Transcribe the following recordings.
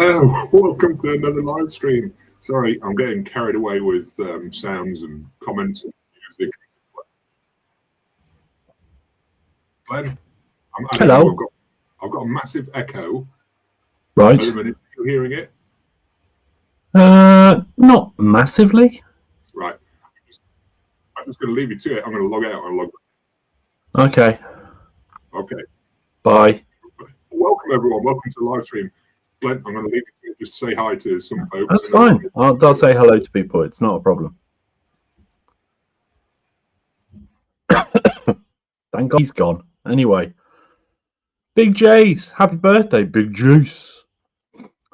Hello, welcome to another live stream. Sorry, I'm getting carried away with sounds and comments and music. Glenn, Hello. I've got a massive echo. Right. At the minute, are you hearing it? Not massively. Right. I'm just going to leave you to it. I'm going to log out and log back. Okay. Okay. Bye. Welcome, everyone. Welcome to the live stream. Glenn, I'm going to leave you to it just to say hi to some folks. That's fine. I'll say hello to people. It's not a problem. Thank God he's gone. Anyway. Big Jace. Happy birthday, Big Jace.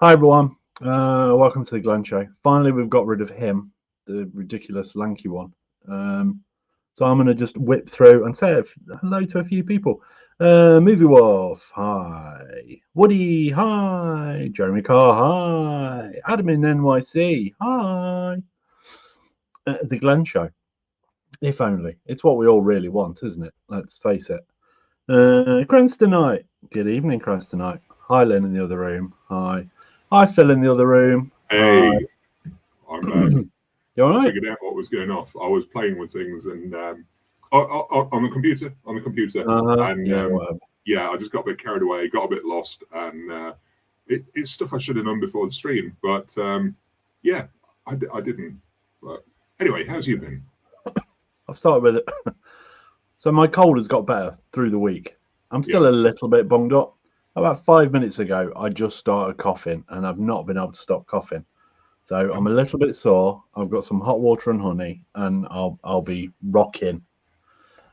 Hi, everyone. Welcome to the Glenn Show. Finally, we've got rid of him, the ridiculous lanky one. So I'm going to just whip through and say hello to a few people. Movie Wolf, hi. Woody, hi. Jeremy Carr, hi. Adam in NYC, hi. The Glenn Show. If only. It's what we all really want, isn't it? Let's face it. Cranstonite. Good evening, Cranstonite. Hi, Lynn in the other room. Hi. Hi, Phil in the other room. Hey. Hi. I'm back. You all right? I figured out what was going off. I was playing with things and on the computer. Yeah, I just got a bit carried away, got a bit lost, and it's stuff I should have done before the stream. But yeah, I didn't. But anyway, how's you been? I've started with it. So my cold has got better through the week. I'm still a little bit bunged up. About 5 minutes ago, I just started coughing, and I've not been able to stop coughing. So I'm a little bit sore. I've got some hot water and honey, and I'll be rocking.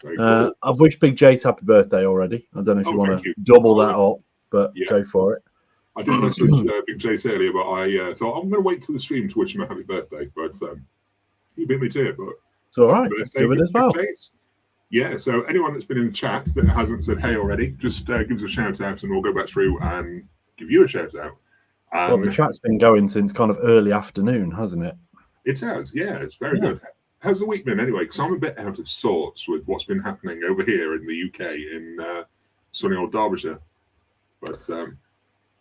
Very cool. I've wished Big Jace happy birthday already. I don't know if you want to double that up, but go for it. I did message Big Jace earlier, but I thought I'm going to wait till the stream to wish him a happy birthday. But he beat me to it. But it's all right. Do it as well. Yeah. So anyone that's been in the chat that hasn't said hey already, just give us a shout out, and we'll go back through and give you a shout out. Well, the chat's been going since kind of early afternoon, hasn't it? It has, yeah. It's very good. How's the week been anyway? Because I'm a bit out of sorts with what's been happening over here in the UK, in sunny old Derbyshire. But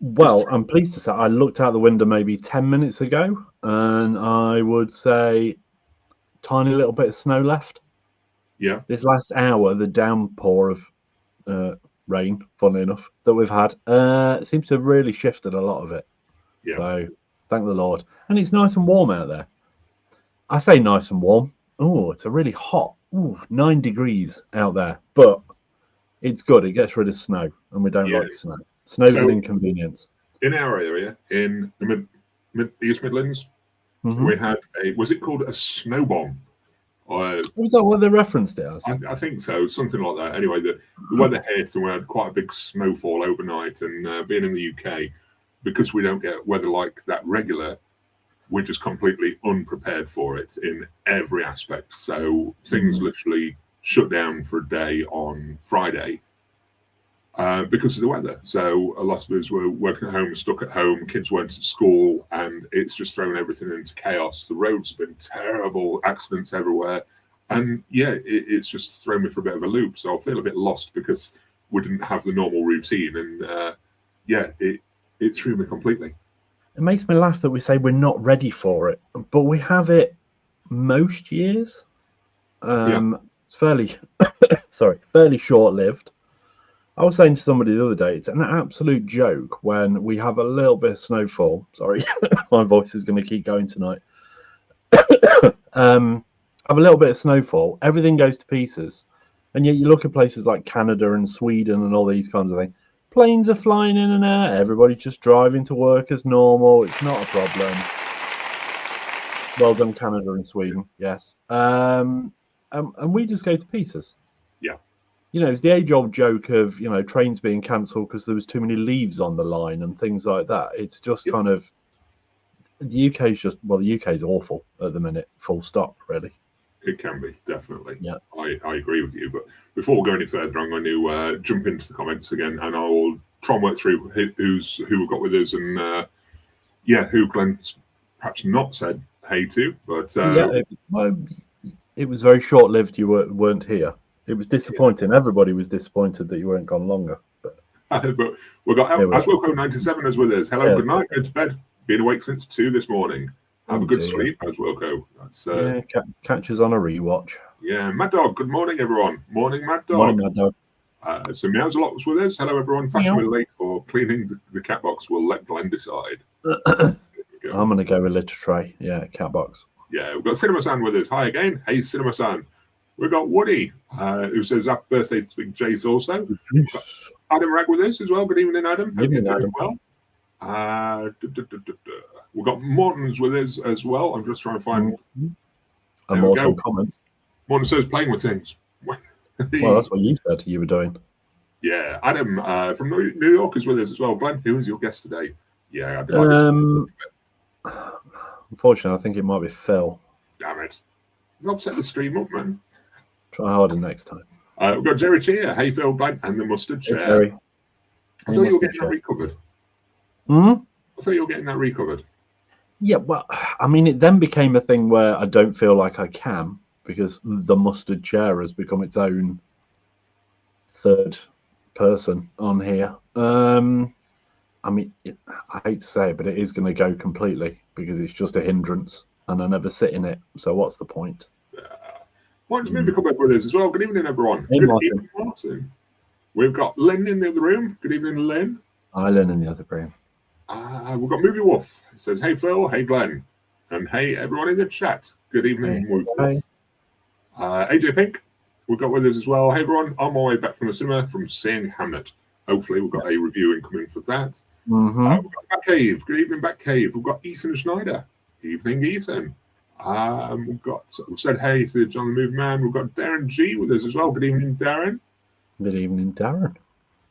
well, I'm pleased to say I looked out the window maybe 10 minutes ago, and I would say tiny little bit of snow left. Yeah. This last hour, the downpour of rain, funnily enough, that we've had seems to have really shifted a lot of it. Yeah. So thank the Lord. And it's nice and warm out there. I say nice and warm. Oh, it's a really hot 9 degrees out there. But it's good. It gets rid of snow, and we don't like snow. Snow's an inconvenience. In our area, in the East Midlands, we had was it called a snow bomb? Was that what they referenced it as? I think so, something like that. Anyway, the weather hit, and we had quite a big snowfall overnight. And being in the UK, because we don't get weather like that regular, we're just completely unprepared for it in every aspect. So things literally shut down for a day on Friday because of the weather. So a lot of us were working at home, stuck at home, kids weren't at school, and it's just thrown everything into chaos. The roads have been terrible, accidents everywhere. And yeah, it's just thrown me for a bit of a loop. So I feel a bit lost because we didn't have the normal routine. And it threw me completely. It makes me laugh that we say we're not ready for it, but we have it most years. It's fairly, fairly short-lived. I was saying to somebody the other day, it's an absolute joke when we have a little bit of snowfall. Sorry, my voice is going to keep going tonight. Have a little bit of snowfall, everything goes to pieces. And yet you look at places like Canada and Sweden and all these kinds of things. Planes are flying in and out. Everybody's just driving to work as normal. It's not a problem. Well done, Canada and Sweden. Yes. And we just go to pieces. Yeah. You know, it's the age-old joke of, you know, trains being cancelled because there was too many leaves on the line and things like that. It's just kind of... The UK is just... Well, the UK is awful at the minute. Full stop, really. It can be, definitely. Yeah. I agree with you. But before we go any further, I'm going to jump into the comments again, and I'll try and work through who we've got with us and, who Glenn's perhaps not said hey to. But it was very short-lived you weren't here. It was disappointing. Yeah. Everybody was disappointed that you weren't gone longer. But But we've got Aswoko 97 as with us. Hello, good night. Go to bed. Been awake since 2 this morning. Have a good sleep, Aswoko. That's catch us on a rewatch. Yeah, Mad Dog. Good morning, everyone. Morning, Mad Dog. Morning, Mad Dog. So Meows a lot was with us. Hello, everyone. Fashionably late or cleaning the cat box. We'll let Glenn decide. I'm going to go with litter tray. Yeah, cat box. Yeah, we've got Cinema-san with us. Hi again. Hey, Cinema-san. We've got Woody, who says happy birthday to Big Jace also. We've got Adam Rag with us as well. Good evening, Adam. Hope you're doing well. We've got Morton's with us as well. I'm just trying to find a Morton comment. Morton says playing with things. Well, that's what you said you were doing. Yeah, Adam from New York is with us as well. Glenn, who is your guest today? Yeah, unfortunately, I think it might be Phil. Damn it. He's upset the stream up, man. Try harder next time. We've got Jerry Cheer, Hey Phil, Glenn, and the Mustard Chair. Jerry. I thought you were getting that recovered. I thought you were getting that recovered. Yeah, well, I mean, it then became a thing where I don't feel like I can, because the Mustard Chair has become its own third person on here. I mean, I hate to say it, but it is going to go completely because it's just a hindrance and I never sit in it. So what's the point? Martin's Movie Club with us as well. Good evening, everyone. Hey, good evening, Martin. We've got Lynn in the other room. Good evening, Lynn. Hi, Lynn in the other room. We've got Movie Wolf. It says, hey, Phil. Hey, Glenn. And hey, everyone in the chat. Good evening, Movie Wolf. AJ Pink, we've got with us as well. Hey, everyone. On my way back from the cinema from seeing Hamlet. Hopefully, we've got a review incoming for that. We've got Batcave. Good evening, Batcave. We've got Ethan Schneider. Evening, Ethan. We've said hey to John the Movie Man. We've got Darren G with us as well. Good evening, Darren. Good evening, Darren.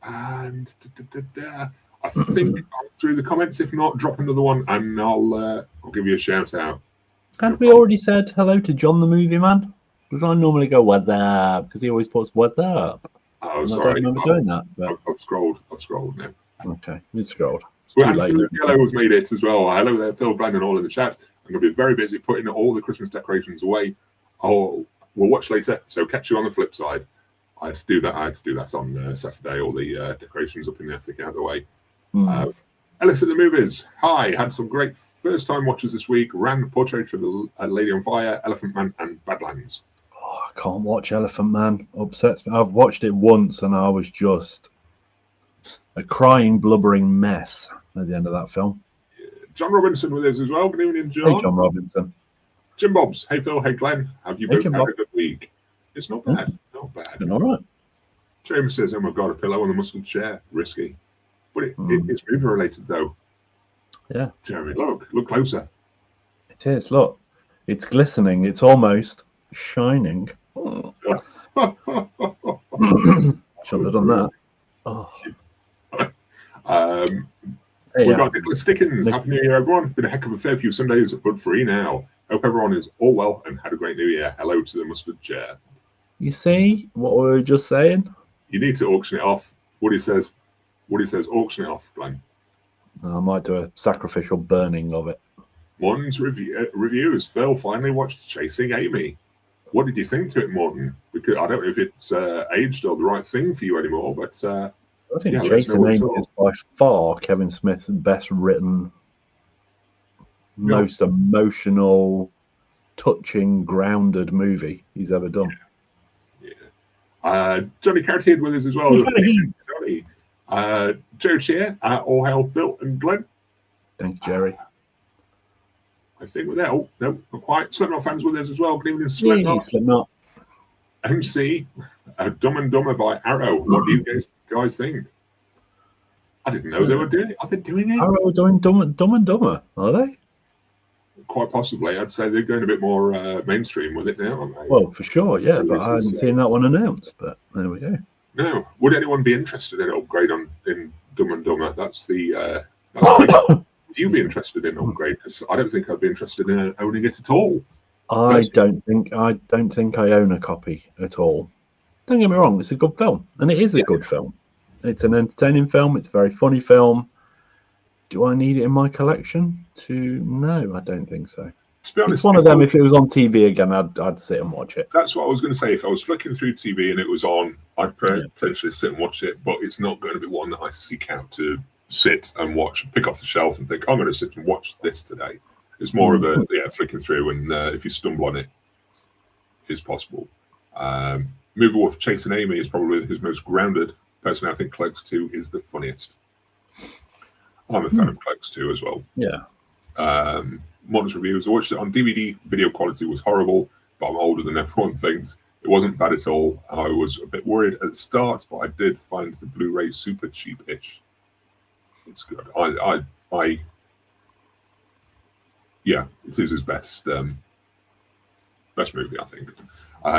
And I think I'm through the comments. If not, drop another one and I'll give you a shout out. Had we already said hello to John the Movie Man? Because I normally go what's up because he always puts what's up. Oh, and sorry. I don't remember doing that. But... I've scrolled now. Okay, you scrolled. Well, Anthony Yellow has made it as well. Hello there, Phil, Glenn, and all in the chat. I'm going to be very busy putting all the Christmas decorations away. We'll watch later, so catch you on the flip side. I had to do that on Saturday, all the decorations up in the attic out of the way. Ellis at the Movies. Hi, had some great first-time watches this week. Ran Portrait of the Lady on Fire, Elephant Man, and Badlands. Oh, I can't watch Elephant Man. Upsets me. I've watched it once, and I was just a crying, blubbering mess at the end of that film. John Robinson with us as well. Good evening, John. Hey, John Robinson. Jim Bobs. Hey, Phil. Hey, Glenn. Have you both had a good week? It's not bad. Not bad. All right. James says, oh my God, a pillow on the Mustard Chair. Risky. But it's movie related, though. Yeah. Jeremy, look closer. It is. Look. It's glistening. It's almost shining. Shouldn't have done that. Oh. We've got Nicholas Stickins. Happy New Year, everyone. Been a heck of a fair few Sundays, but free now. Hope everyone is all well and had a great New Year. Hello to the Mustard Chair. You see what we were just saying? You need to auction it off. Woody says, auction it off, Glenn. I might do a sacrificial burning of it. Morton's reviews. Phil finally watched Chasing Amy. What did you think to it, Morton? Because I don't know if it's aged or the right thing for you anymore, but... I think Chasing Amy is by far Kevin Smith's best written, most emotional, touching, grounded movie he's ever done. Yeah. Johnny Cartier with us as well. Johnny. Joe Cheer, all hail Phil and Glenn. Thank you, Jerry. I think with that, no, not quite. Slipknot fans with us as well. Good evening, Slipknot. Slipknot. MC, Dumb and Dumber by Arrow. What do you guys think? I didn't know they were doing it. Are they doing it? Arrow are doing Dumb and Dumber, are they? Quite possibly. I'd say they're going a bit more mainstream with it now, aren't they? Well, for sure, yeah, but I hadn't seen that one announced, but there we go. No. Would anyone be interested in an upgrade in Dumb and Dumber? That's the... Would you be interested in an upgrade? Because I don't think I'd be interested in owning it at all. I don't think I own a copy at all. Don't get me wrong, it's a good film, and it is a good film. It's an entertaining film. It's a very funny film. Do I need it in my collection? No, I don't think so. To be honest, It's one of them. If it was on TV again, I'd sit and watch it. That's what I was going to say. If I was flicking through TV and it was on, I'd potentially sit and watch it. But it's not going to be one that I seek out to sit and watch, pick off the shelf and think, I'm going to sit and watch this today. It's more of a flicking through, and if you stumble on it, it's possible. Movie Wolf Chasing Amy is probably his most grounded. Personally, I think Clerks 2 is the funniest. I'm a fan of Clerks 2 as well. Yeah. Modest reviews. I watched it on DVD. Video quality was horrible, but I'm older than everyone thinks. It wasn't bad at all. I was a bit worried at the start, but I did find the Blu Ray super cheap-ish. It's good. Yeah, it is his best movie, I think.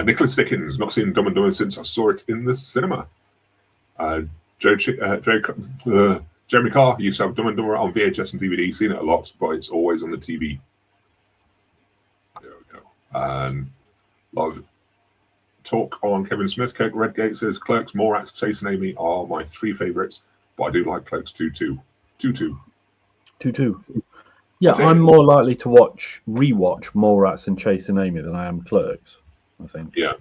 Nicholas Dickens, not seen Dumb and Dumber since I saw it in the cinema. Jeremy Carr used to have Dumb and Dumber on VHS and DVD, seen it a lot, but it's always on the TV. There we go. And a lot of talk on Kevin Smith. Kirk Redgate says Clerks, Mallrats, Chasing Amy are my 3 favourites, but I do like Clerks 2 too. 2-2. Yeah, I'm more likely to rewatch Mallrats and Chasing Amy than I am Clerks, I think. Yeah,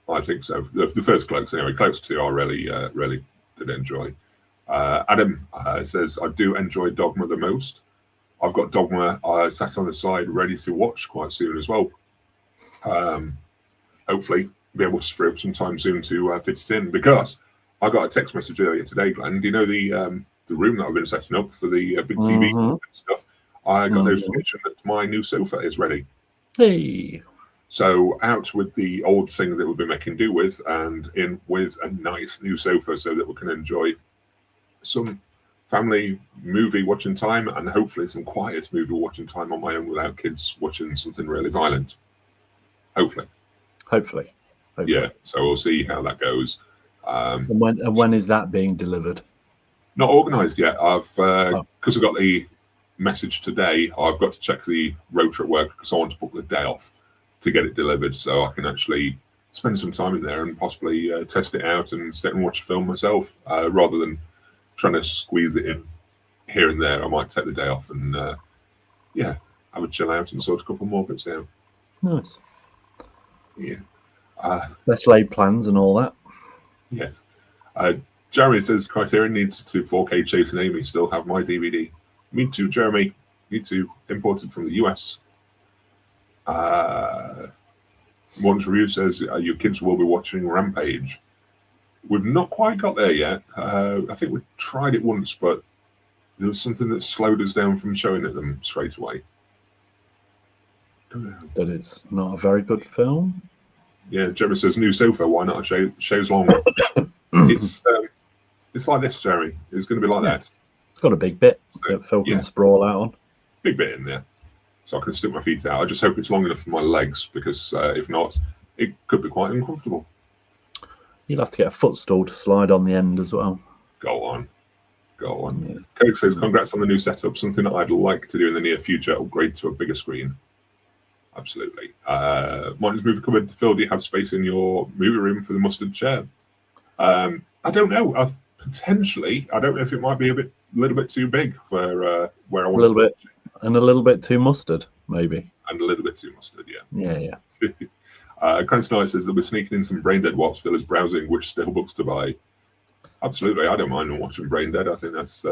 I think so. The first Clerks, anyway. Clerks 2 I really did enjoy. Adam says, I do enjoy Dogma the most. I've got Dogma sat on the side ready to watch quite soon as well. Hopefully be able to free up some time soon to fit it in, because I got a text message earlier today, Glenn. Do you know the room that I've been setting up for the big TV and stuff? I got notification that my new sofa is ready. Hey. So out with the old thing that we've been making do with, and in with a nice new sofa so that we can enjoy some family movie watching time, and hopefully some quiet movie watching time on my own without kids watching something really violent. Hopefully. Yeah, so we'll see how that goes. And when is that being delivered? Not organised yet. Because I've got the message today, I've got to check the rotor at work because I want to book the day off to get it delivered, so I can actually spend some time in there and possibly test it out and sit and watch a film myself, rather than trying to squeeze it in here and there. I might take the day off and have a chill out and sort a couple more bits out. Nice. Yeah. Best laid plans and all that. Yes. Jeremy says Criterion needs to 4K Chasing Amy still have my DVD. Me too, Jeremy. Me too. Imported from the US. One's review says your kids will be watching Rampage. We've not quite got there yet. I think we tried it once, but there was something that slowed us down from showing it them straight away. Don't know. That it's not a very good film. Yeah, Jeremy says new sofa. Why not a show's long? It's like this, Jeremy. It's going to be like that. It's got a big bit that Phil can sprawl out on. Big bit in there, so I can stick my feet out. I just hope it's long enough for my legs, because if not, it could be quite uncomfortable. You'll have to get a footstool to slide on the end as well. Go on. Yeah. Coke says, congrats on the new setup. Something that I'd like to do in the near future, upgrade to a bigger screen. Absolutely. Martin's movie cupboard. Phil, do you have space in your movie room for the mustard chair? I don't know. Potentially. I don't know if it might be a little bit too big for where I want to put it. And a little bit too mustard, maybe. And a little bit too mustard, yeah. Yeah. Cranston Knight says they'll be sneaking in some Brain Dead whilst Phil is browsing which still books to buy. Absolutely, I don't mind watching Brain Dead. I think that's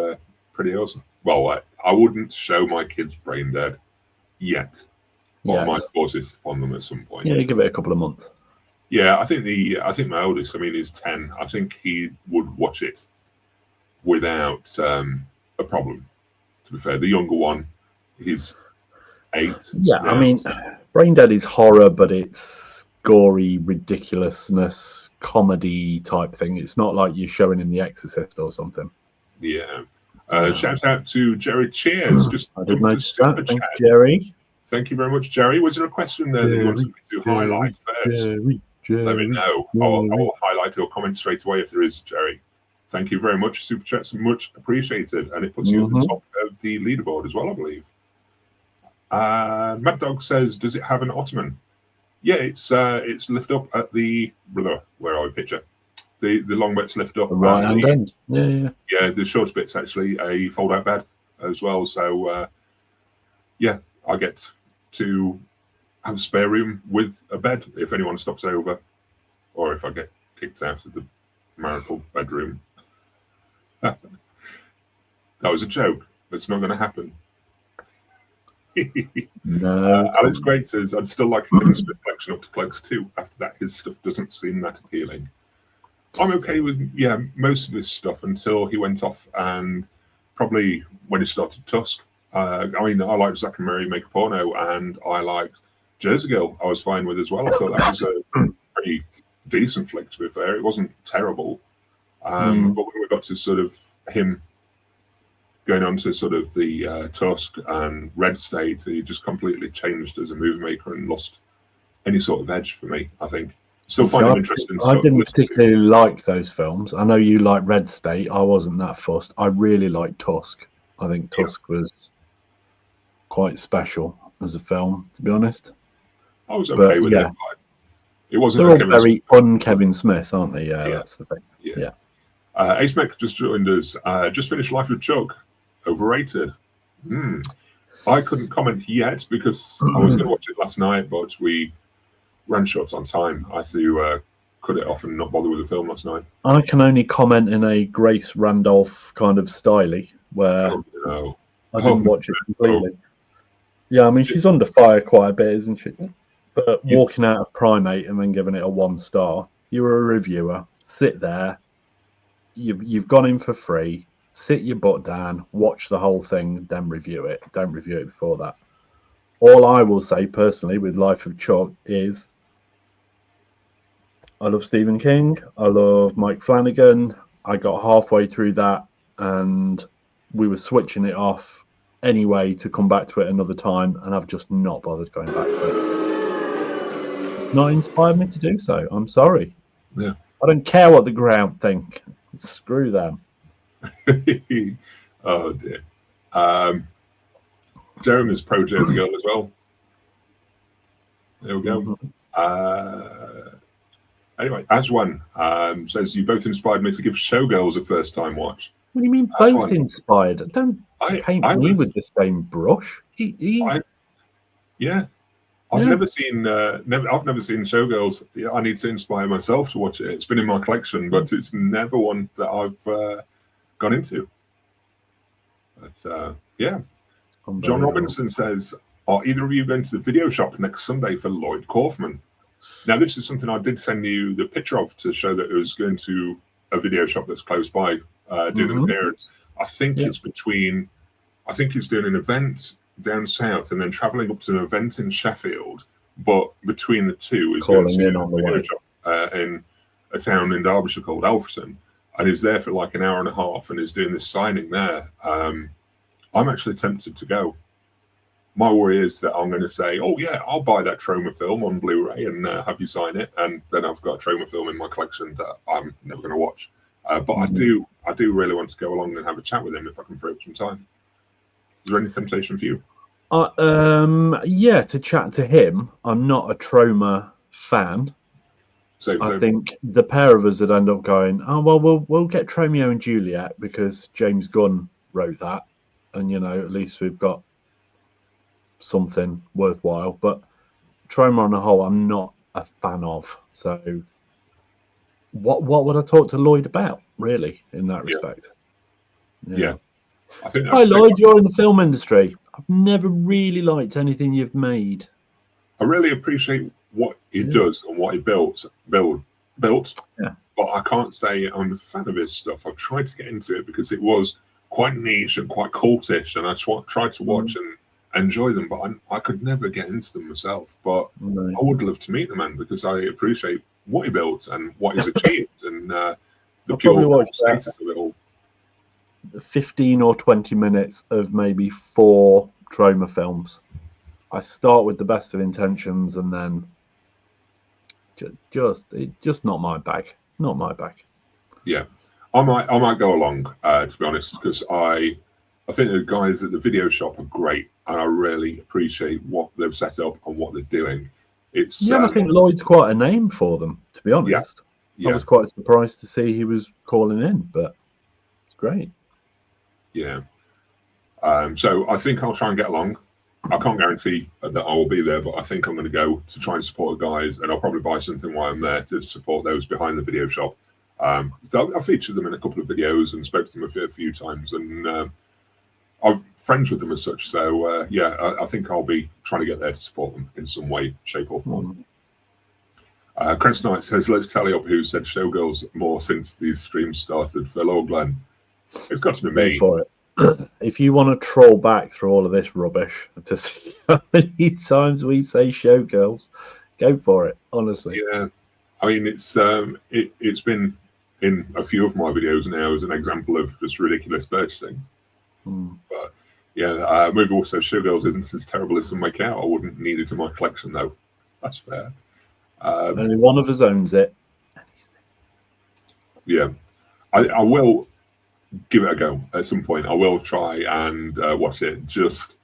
pretty awesome. Well, I wouldn't show my kids Brain Dead yet. But I might force it upon them at some point. Yeah, give it a couple of months. Yeah, I think my oldest, is 10. I think he would watch it without a problem. To be fair, the younger one, he's 8. Yeah, now. Brain Dead is horror, but it's gory ridiculousness, comedy type thing. It's not like you're showing in The Exorcist or something. Yeah. Shout out to Jerry Cheers. Just I did notice that. Thank you, Jerry. Thank you very much, Jerry. Was there a question there that you wanted me to highlight first? Jerry. Let me know. I will highlight your comment straight away if there is, Jerry. Thank you very much. Super chats much appreciated, and it puts you at the top of the leaderboard as well, I believe. Mad Dog says, "Does it have an ottoman?" Yeah, it's lift up at the where are we? Picture the long bits lift up. Right hand end. Yeah. The short bits actually a fold out bed as well. So I get to have a spare room with a bed if anyone stops over, or if I get kicked out of the marital bedroom. That was a joke. That's not going to happen. No. Alex Great says, I'd still like a Kevin Smith collection up to Clerks 2. After that, his stuff doesn't seem that appealing. I'm okay with, most of his stuff until he went off and probably when he started Tusk. I liked Zack and Mary Make a Porno, and I liked Jersey Girl. I was fine with as well. I thought that was a pretty decent flick, to be fair. It wasn't terrible. But when we got to sort of him going on to sort of the Tusk and Red State, he just completely changed as a movie maker and lost any sort of edge for me, I think. Still find him interesting. I didn't particularly like those films. I know you like Red State. I wasn't that fussed. I really liked Tusk. I think Tusk was quite special as a film, to be honest. I was okay with it. But it wasn't. They're all very un-Kevin Smith, aren't they? Yeah, that's the thing. Yeah. Ace Mech just joined us. Just finished Life of Chuck. Overrated. I couldn't comment yet because I was going to watch it last night, but we ran short on time. I had to cut it off and not bother with the film last night. I can only comment in a Grace Randolph kind of style where I didn't watch it completely. Yeah, I mean, she's under fire quite a bit, isn't she? But walking out of Primate and then giving it a 1 star, you're a reviewer. Sit there. You've gone in for free. Sit your butt down, watch the whole thing, then review it. Don't review it before that. All I will say personally with Life of Chuck is I love Stephen King. I love Mike Flanagan. I got halfway through that and we were switching it off anyway to come back to it another time, and I've just not bothered going back to it. Not inspired me to do so. I'm sorry. Yeah. I don't care what the crowd think. Screw them. Oh dear. Jeremy's pro Jersey Girl as well. There we go. Anyway, Aswan says you both inspired me to give Showgirls a first time watch. What do you mean both inspired? Don't paint me with the same brush. I've never seen Showgirls. I need to inspire myself to watch it. It's been in my collection, but it's never one that I've gone into. But John Robinson says, are either of you going to the video shop next Sunday for Lloyd Kaufman? Now, this is something I did send you the picture of to show that it was going to a video shop that's close by doing an appearance. I think it's doing an event down south and then travelling up to an event in Sheffield, but between the two is going to a video shop in a town in Derbyshire called Alfreton, and he's there for like an hour and a half and is doing this signing there. I'm actually tempted to go. My worry is that I'm going to say, oh yeah, I'll buy that Troma film on Blu Ray and have you sign it, and then I've got a Troma film in my collection that I'm never going to watch. But I do really want to go along and have a chat with him if I can free up some time. Is there any temptation for you? To chat to him. I'm not a Troma fan. I think the pair of us would end up going, oh well, we'll get Tromeo and Juliet because James Gunn wrote that, and at least we've got something worthwhile. But Troma on the whole, I'm not a fan of. So what would I talk to Lloyd about, really, in that respect? Yeah. I think hi Lloyd, you're in the film industry. I've never really liked anything you've made. I really appreciate what he does and what he built. Yeah. But I can't say I'm a fan of his stuff. I've tried to get into it because it was quite niche and quite cultish, and I tried to watch and enjoy them, but I could never get into them myself. But I would love to meet the man because I appreciate what he built and what he's achieved and the pure status of it all. 15 or 20 minutes of maybe 4 Troma films. I start with the best of intentions and then just not my bag. Not my bag. Yeah, I might go along to be honest, because I think the guys at the video shop are great and I really appreciate what they've set up and what they're doing. It's I think Lloyd's quite a name for them, to be honest. I was quite surprised to see he was calling in, but it's great. Yeah. So I think I'll try and get along. I can't guarantee that I will be there, but I think I'm going to go to try and support the guys, and I'll probably buy something while I'm there to support those behind the video shop. So I featured them in a couple of videos and spoke to them a few times, and I'm friends with them as such. So I think I'll be trying to get there to support them in some way, shape, or form. Chris Knight says, let's tally up who said Showgirls more since these streams started. Phil or Glenn? It's got to be me. For it. If you want to troll back through all of this rubbish to see how many times we say Showgirls, go for it, honestly. Yeah. I mean, it's been in a few of my videos now as an example of just ridiculous purchasing. But yeah, movie also Showgirls isn't as terrible as some make out. I wouldn't need it in my collection, though. That's fair. Only one of us owns it. Yeah, I will give it a go at some point. I will try and watch it just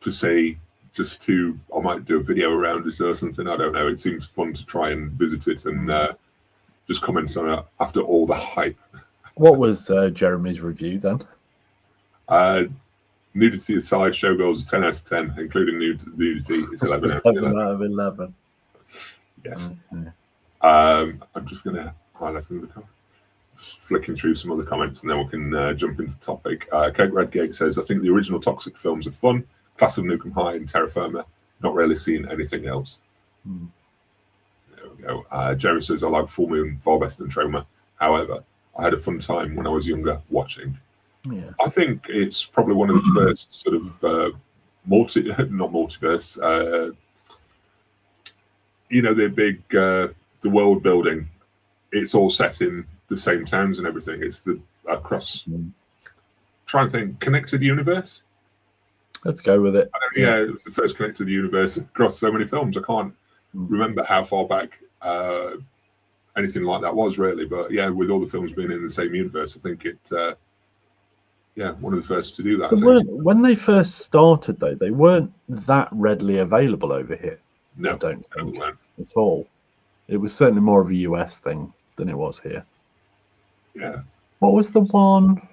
to see, I might do a video around it or something. I don't know. It seems fun to try and visit it and just comment on it after all the hype. What was Jeremy's review then? Nudity aside, Showgirls is 10 out of 10, including nudity is 11 out of 11. Out of 11. Yes. Okay. I'm just going to highlight some of the comments. Just flicking through some other comments, and then we can jump into the topic. Kate Redgate says, I think the original Toxic films are fun. Class of Nukem High and Terra Firma. Not really seen anything else. There we go. Jerry says, I like Full Moon far better than Trauma. However, I had a fun time when I was younger watching. Yeah. I think it's probably one of the first sort of not multiverse, the big, the world building. It's all set in the same towns and everything. It's the across, trying to think, connected universe. Let's go with it. Yeah, it was the first connected universe across so many films. I can't remember how far back anything like that was really, but yeah, with all the films being in the same universe, I think it. One of the first to do that. When they first started, though, they weren't that readily available over here. No, I don't think at all. It was certainly more of a US thing than it was here. Yeah. What was the one?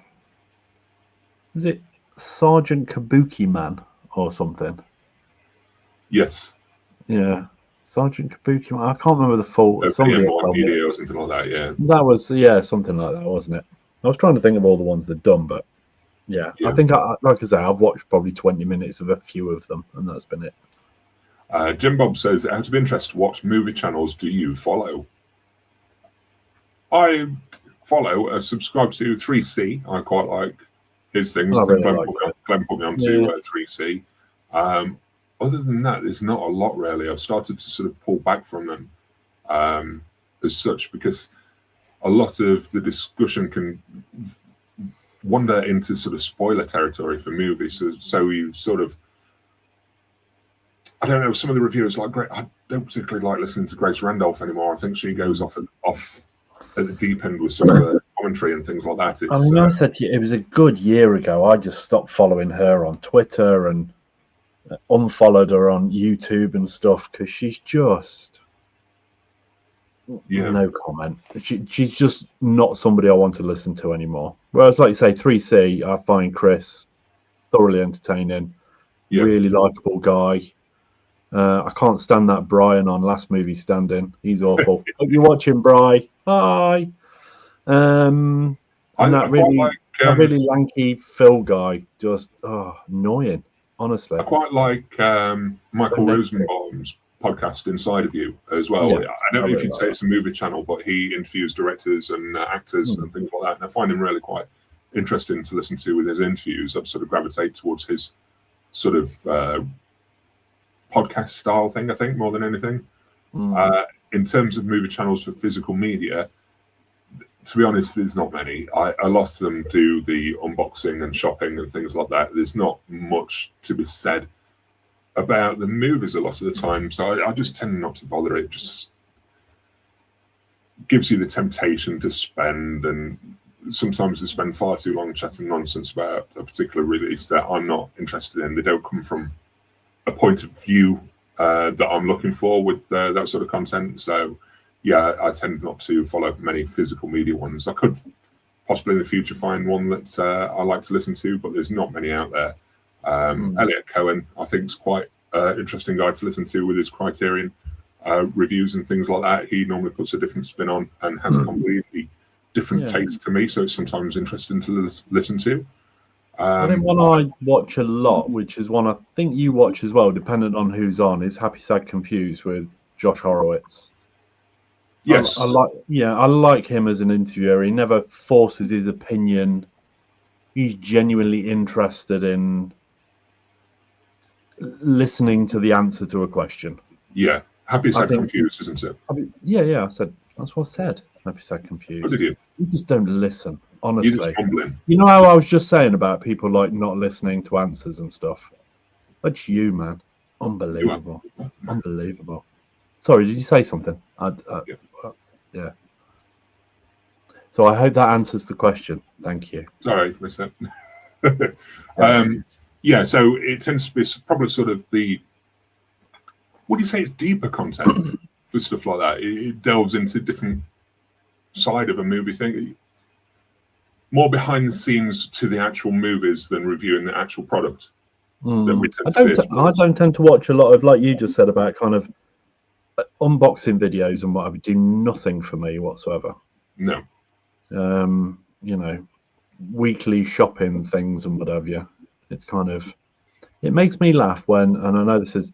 Was it Sergeant Kabuki Man or something? Yes. Yeah. Sergeant Kabuki Man. I can't remember the full. Somebody or something like that, yeah. That was, something like that, wasn't it? I was trying to think of all the ones they've done, but yeah. I think, like I say, I've watched probably 20 minutes of a few of them, and that's been it. Jim Bob says, out of interest, what movie channels do you follow? I subscribe to 3C. I quite like his things. I think Glenn put me on to 3C. Other than that, there's not a lot really. I've started to sort of pull back from them as such, because a lot of the discussion can wander into sort of spoiler territory for movies. So you sort of, I don't know, some of the reviewers I don't particularly like listening to Grace Randolph anymore. I think she goes off at the deep end with some of the commentary and things like that. I said to you, it was a good year ago. I just stopped following her on Twitter and unfollowed her on YouTube and stuff, because she's just no comment. She's just not somebody I want to listen to anymore. Whereas, like you say, 3C, I find Chris thoroughly entertaining, really likable guy. I can't stand that Brian on Last Movie Standing. He's awful. Hope you're watching, Bri. Hi. And that really lanky Phil guy, just annoying. Honestly, I quite like Michael Rosenbaum's podcast Inside of You as well. I don't know if you'd say it's a movie channel, but he interviews directors and actors and things like that. And I find him really quite interesting to listen to with his interviews. I'd sort of gravitate towards his sort of podcast style thing, I think, more than anything. In terms of movie channels for physical media, to be honest, there's not many. A lot of them do the unboxing and shopping and things like that. There's not much to be said about the movies a lot of the time, so I just tend not to bother. It just gives you the temptation to spend, and sometimes to spend far too long chatting nonsense about a particular release that I'm not interested in. They don't come from a point of view that I'm looking for with that sort of content. So yeah, I tend not to follow many physical media ones. I could possibly in the future find one that I like to listen to, but there's not many out there. Elliot Cohen, I think, is quite interesting guy to listen to with his Criterion reviews and things like that. He normally puts a different spin on and has a completely different taste to me, so it's sometimes interesting to listen to. I think one I watch a lot, which is one I think you watch as well, dependent on who's on, is Happy Sad Confused with Josh Horowitz. Yes, I like him as an interviewer. He never forces his opinion. He's genuinely interested in listening to the answer to a question. Yeah, Happy Sad Confused, isn't it? I said that's what I said. Happy Sad Confused. Oh, did you? You just don't listen, honestly. You're just mumbling. You know how I was just saying about people like not listening to answers and stuff? That's you, man. Unbelievable. Unbelievable. Sorry, did you say something? Yeah. So I hope that answers the question. Thank you. Sorry, listen. Yeah, so it tends to be probably sort of what do you say, it's deeper content for stuff like that. It delves into different side of a movie thing. More behind the scenes to the actual movies than reviewing the actual product. I don't tend to watch a lot of, like you just said, about kind of unboxing videos and whatever. Do nothing for me whatsoever. No. You know, weekly shopping things and whatever. It's kind of, it makes me laugh when, and I know this is,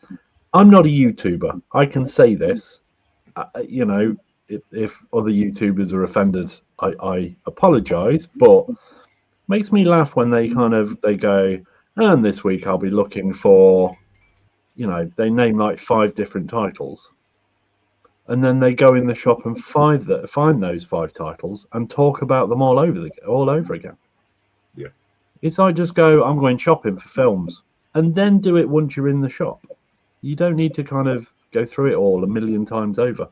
I'm not a YouTuber. I can say this. You know, if other YouTubers are offended, I apologize, but it makes me laugh when they go, and this week I'll be looking for, you know, they name like 5 different titles, and then they go in the shop and find those 5 titles and talk about them all over again. Yeah, it's I just go, I'm going shopping for films, and then do it once you're in the shop. You don't need to kind of go through it all a million times over.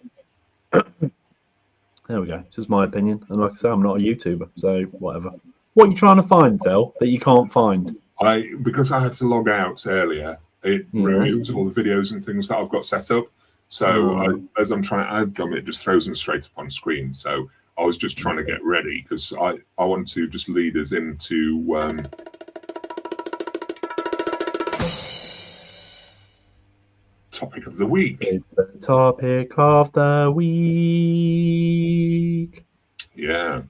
There we go. It's just my opinion. And like I say, I'm not a YouTuber, so whatever. What are you trying to find, Phil, that you can't find? Because I had to log out earlier, it removes all the videos and things that I've got set up. So as I'm trying to add them, it just throws them straight up on screen. So I was just trying to get ready because I want to just lead us into topic of the week. It's the topic of the week. Yeah.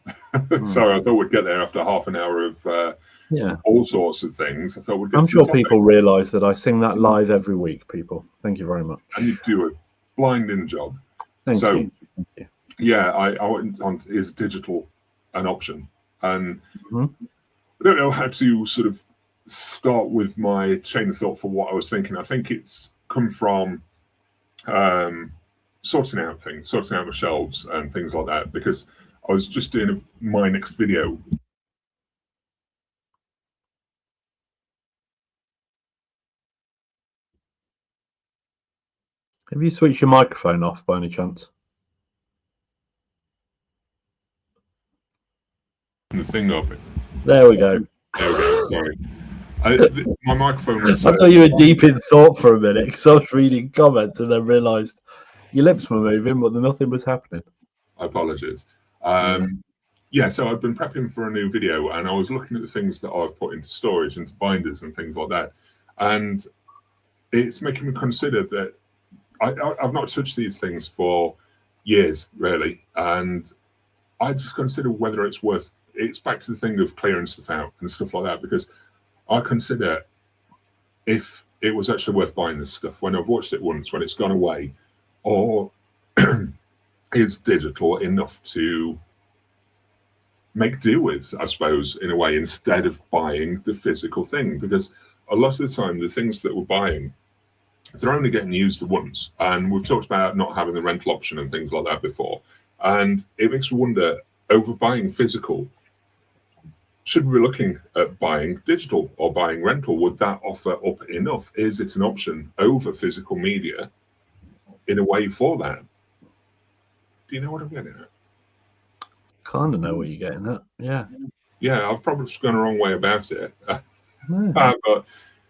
Sorry, I thought we'd get there after half an hour of all sorts of things. I thought we'd get I'm sure people realise that I sing that live every week, people. Thank you very much. And you do a blinding job. Thank you. Yeah, I went on, is digital an option? And I don't know how to sort of start with my chain of thought for what I was thinking. I think it's come from sorting out my shelves and things like that, because I was just doing my next video. Have you switched your microphone off by any chance? The thing up. There we go. There we go. Sorry. My microphone was... I thought you were deep in thought for a minute because I was reading comments and then realised your lips were moving, but nothing was happening. Apologies. Yeah, so I've been prepping for a new video and I was looking at the things that I've put into storage, into binders and things like that. And it's making me consider that I've not touched these things for years, really. And I just consider whether it's worth... It's back to the thing of clearing stuff out and stuff like that, because I consider if it was actually worth buying this stuff when I've watched it once, when it's gone away, or is digital enough to make do with, I suppose, in a way, instead of buying the physical thing. Because a lot of the time, the things that we're buying, they're only getting used once. And we've talked about not having the rental option and things like that before. And it makes me wonder, over buying physical, should we be looking at buying digital or buying rental? Would that offer up enough? Is it an option over physical media in a way for that? Do you know what I'm getting at? Kind of know what you're getting at, yeah. Yeah, I've probably just gone the wrong way about it. But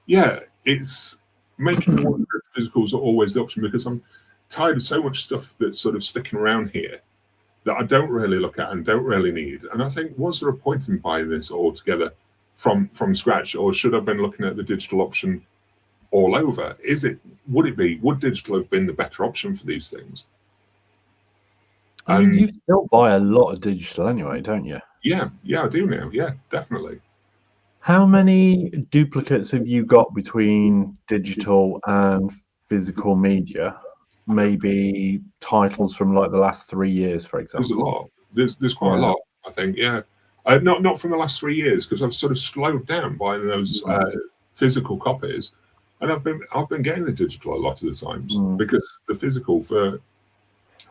yeah, it's making me wonder if physicals are always the option, because I'm tired of so much stuff that's sort of sticking around here that I don't really look at and don't really need. And I think, was there a point in buying this altogether from scratch, or should I have been looking at the digital option all over? Would digital have been the better option for these things? I mean, you still buy a lot of digital anyway, don't you? Yeah, I do now. Yeah, definitely. How many duplicates have you got between digital and physical media? Maybe titles from like the last 3 years, for example. There's a lot. There's quite a lot, I think. Yeah, not from the last 3 years, because I've sort of slowed down buying those physical copies, and I've been getting the digital a lot of the times because the physical for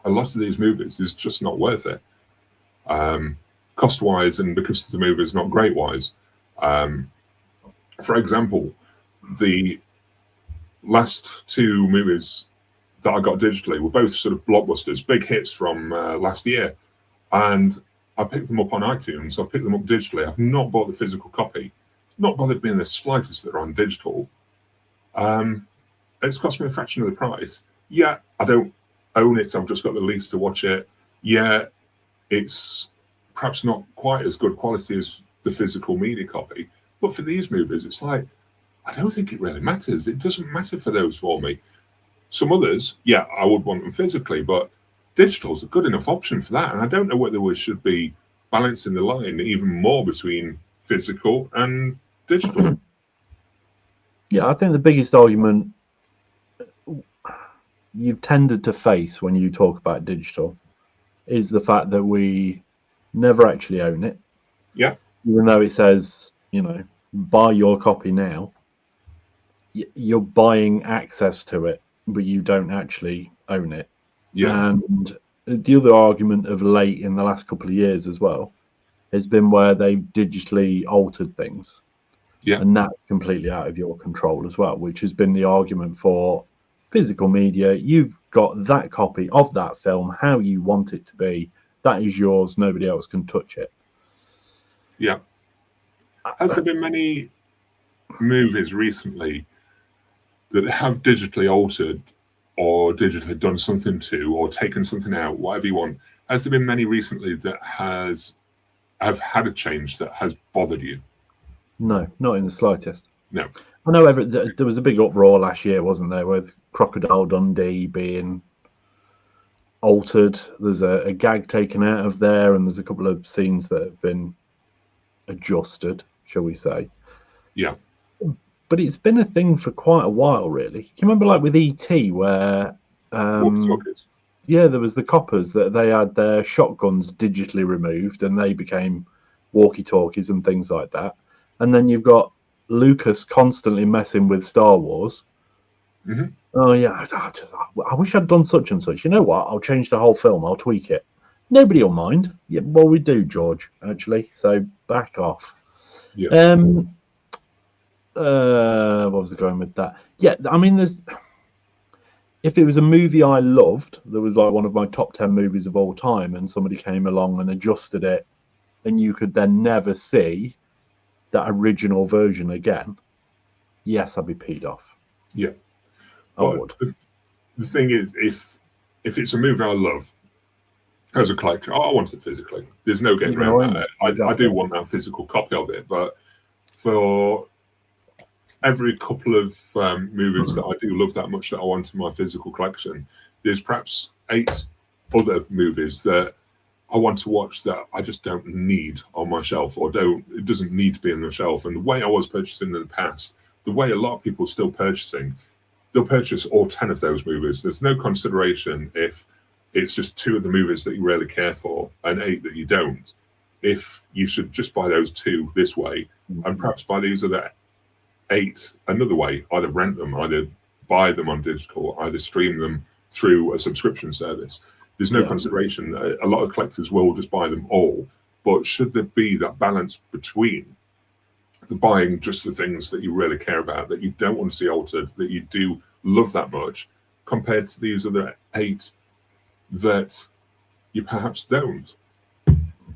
a lot of these movies is just not worth it, cost wise, and because the movie is not great wise. For example, the last 2 movies that I got digitally were both sort of blockbusters, big hits from last year, and I picked them up on iTunes. I've picked them up digitally. I've not bought the physical copy, not bothered being the slightest that are on digital. It's cost me a fraction of the price. Yeah, I don't own it. I've just got the lease to watch it. Yeah, it's perhaps not quite as good quality as the physical media copy, but for these movies, it's like, I don't think it really matters. It doesn't matter for those for me. Some others, yeah, I would want them physically, but digital's a good enough option for that. And I don't know whether we should be balancing the line even more between physical and digital. Yeah, I think the biggest argument you've tended to face when you talk about digital is the fact that we never actually own it. Yeah. Even though it says, buy your copy now, you're buying access to it, but you don't actually own it. Yeah. And the other argument of late in the last couple of years as well has been where they've digitally altered things. Yeah. And that's completely out of your control as well, which has been the argument for physical media. You've got that copy of that film, how you want it to be. That is yours. Nobody else can touch it. Yeah. Has there been many movies recently that have digitally altered or digitally done something to or taken something out, whatever you want? Has there been many recently that have had a change that has bothered you? No, not in the slightest. No. I know there was a big uproar last year, wasn't there, with Crocodile Dundee being altered. There's a gag taken out of there, and there's a couple of scenes that have been adjusted, shall we say. Yeah. But it's been a thing for quite a while, really. Do you remember, like with E.T., where there was the coppers that they had their shotguns digitally removed and they became walkie-talkies and things like that. And then you've got Lucas constantly messing with Star Wars. Mm-hmm. Oh, yeah, I wish I'd done such and such. You know what? I'll change the whole film. I'll tweak it. Nobody will mind. Yeah, well, we do, George, actually. So back off. Yeah. What was I going with that? Yeah, I mean, if it was a movie I loved, that was like one of my top 10 movies of all time, and somebody came along and adjusted it, and you could then never see that original version again, yes, I'd be peed off. Yeah. I would. The thing is, if it's a movie I love, as a collector, I want it physically. There's no getting around that. I do want that physical copy of it, but for every couple of movies that I do love that much that I want in my physical collection, there's perhaps 8 other movies that I want to watch that I just don't need on my shelf, or it doesn't need to be on the shelf. And the way I was purchasing in the past, the way a lot of people are still purchasing, they'll purchase all 10 of those movies. There's no consideration if it's just 2 of the movies that you really care for and 8 that you don't. If you should just buy those 2 this way and perhaps buy these other 8 another way, either rent them, either buy them on digital, either stream them through a subscription service. There's no consideration. A lot of collectors will just buy them all, but should there be that balance between the buying just the things that you really care about, that you don't want to see altered, that you do love that much, compared to these other 8 that you perhaps don't?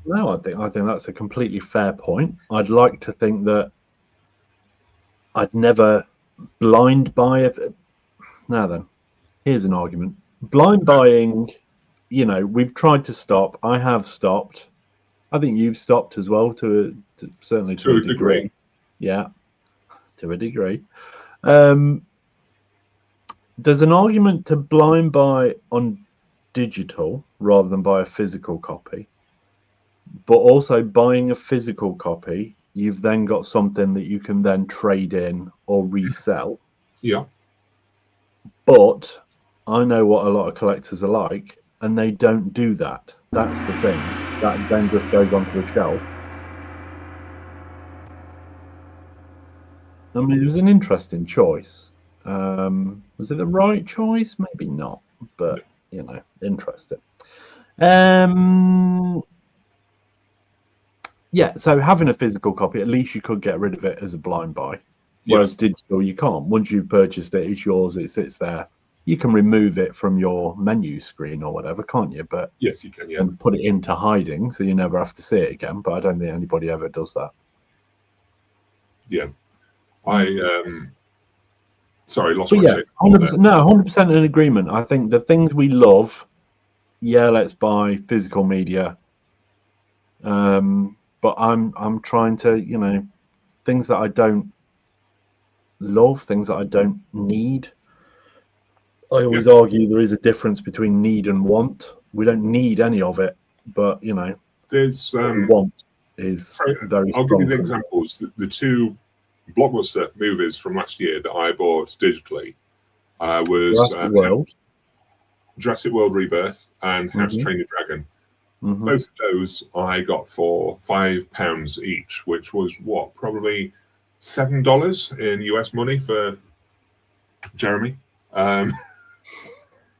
No, I think that's a completely fair point. I'd like to think that I'd never blind buy it. Now then, here's an argument. Blind buying, we've tried to stop. I have stopped. I think you've stopped as well, certainly to a degree. Yeah, to a degree. There's an argument to blind buy on digital rather than buy a physical copy, but also buying a physical copy, you've then got something that you can then trade in or resell. Yeah. But I know what a lot of collectors are like, and they don't do that. That's the thing. That then just goes onto the shelf. I mean, it was an interesting choice. Was it the right choice? Maybe not, but you know, interesting. Yeah, so having a physical copy, at least you could get rid of it as a blind buy. Whereas digital, you can't. Once you've purchased it, it's yours. It sits there. You can remove it from your menu screen or whatever, can't you? But yes, you can. Yeah, and put it into hiding, so you never have to see it again. But I don't think anybody ever does that. Yeah, sorry, lost But my yeah, shape. 100%, no, 100% in agreement. I think the things we love, yeah, let's buy physical media. But I'm trying to, you know, things that I don't love, things that I don't need. I always argue there is a difference between need and want. We don't need any of it, but you know, there's want is very. I'll give you the examples. The two blockbuster movies from last year that I bought digitally was Jurassic World Rebirth and How to Train Your Dragon. Both of those I got for £5 each, which was what, probably $7 in US money for Jeremy.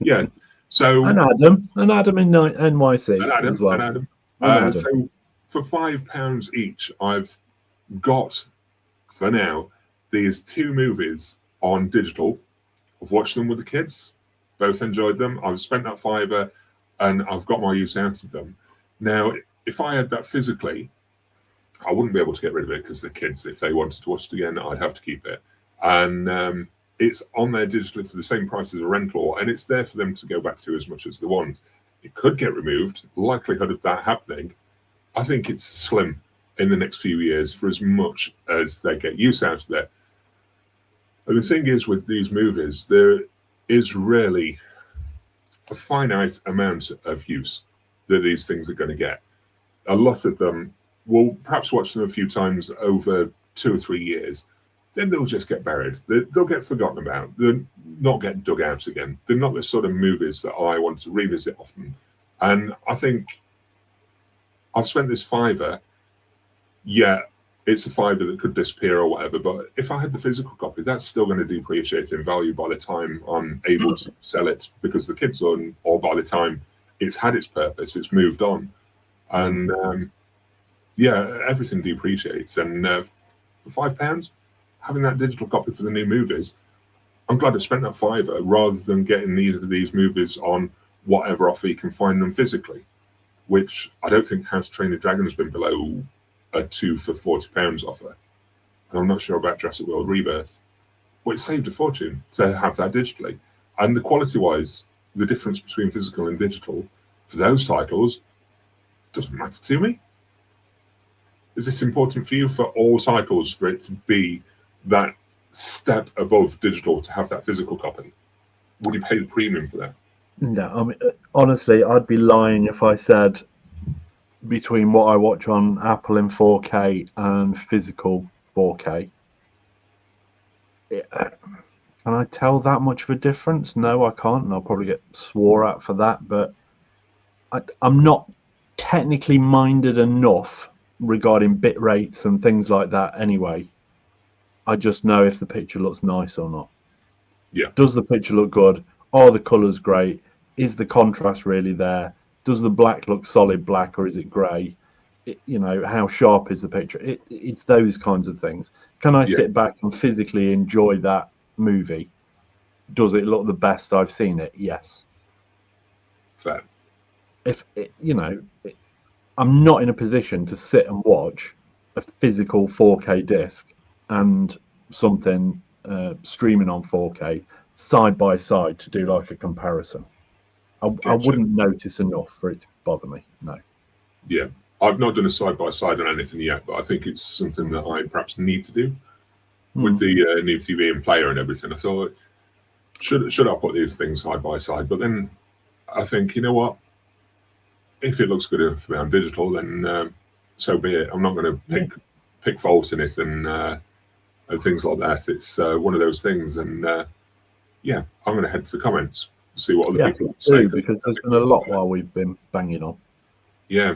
Yeah, so and Adam in NYC as well. And Adam. So for £5 each, I've got for now these two movies on digital. I've watched them with the kids, both enjoyed them. I've spent that £5 and I've got my use out of them. Now, if I had that physically, I wouldn't be able to get rid of it because the kids, if they wanted to watch it again, I'd have to keep it. And it's on there digitally for the same price as a rental, and it's there for them to go back to as much as they want. It could get removed. Likelihood of that happening, I think it's slim in the next few years for as much as they get use out of it. And the thing is with these movies, there is really a finite amount of use that these things are going to get. A lot of them will perhaps watch them a few times over 2 or 3 years. Then they'll just get buried. They'll get forgotten about. They'll not get dug out again. They're not the sort of movies that I want to revisit often. And I think I've spent this £5. Yeah, it's a £5 that could disappear or whatever. But if I had the physical copy, that's still going to depreciate in value by the time I'm able to sell it because the kids on, or by the time it's had its purpose, it's moved on. And yeah, everything depreciates. And for £5, having that digital copy for the new movies, I'm glad I spent that £5 rather than getting either of these movies on whatever offer you can find them physically, which I don't think How to Train Your Dragon has been below a 2 for £40 offer. And I'm not sure about Jurassic World Rebirth. But it saved a fortune to have that digitally. And the quality-wise, the difference between physical and digital for those titles doesn't matter to me. Is it important for you for all titles for it to be that step above digital to have that physical copy? Would you pay the premium for that? No, I mean, honestly, I'd be lying if I said between what I watch on Apple in 4K and physical 4K. Can I tell that much of a difference? No, I can't, and I'll probably get swore at for that, but I'm not technically minded enough regarding bit rates and things like that anyway. I just know if the picture looks nice or not. Yeah. Does the picture look good? Are the colours great? Is the contrast really there? Does the black look solid black or is it grey? You know, how sharp is the picture? It's those kinds of things. Can I sit back and physically enjoy that movie? Does it look the best I've seen it? Yes. Fair. If you know, I'm not in a position to sit and watch a physical 4K disc and something streaming on 4K side by side to do like a comparison. I wouldn't notice enough for it to bother me. No. Yeah. I've not done a side-by-side on anything yet, but I think it's something that I perhaps need to do with the new TV and player and everything. I thought, should I put these things side by side? But then I think, you know what? If it looks good enough for me on digital, then so be it. I'm not going to pick fault in it and things like that. It's one of those things. And yeah, I'm going to head to the comments, see what other people say. Because there's been a lot while we've been banging on. Yeah.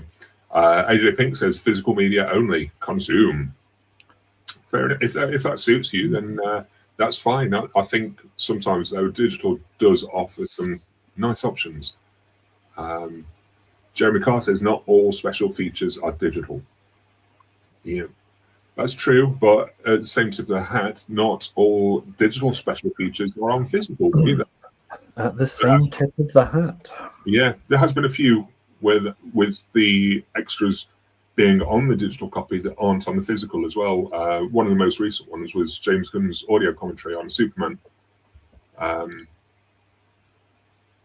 AJ Pink says physical media only, consume. Fair enough. If that suits you, then that's fine. I think sometimes, though, digital does offer some nice options. Jeremy Carr says not all special features are digital. Yeah, that's true. But at the same tip of the hat, not all digital special features are on physical either. At the same tip of the hat. Yeah, there has been a few with the extras being on the digital copy that aren't on the physical as well. One of the most recent ones was James Gunn's audio commentary on Superman.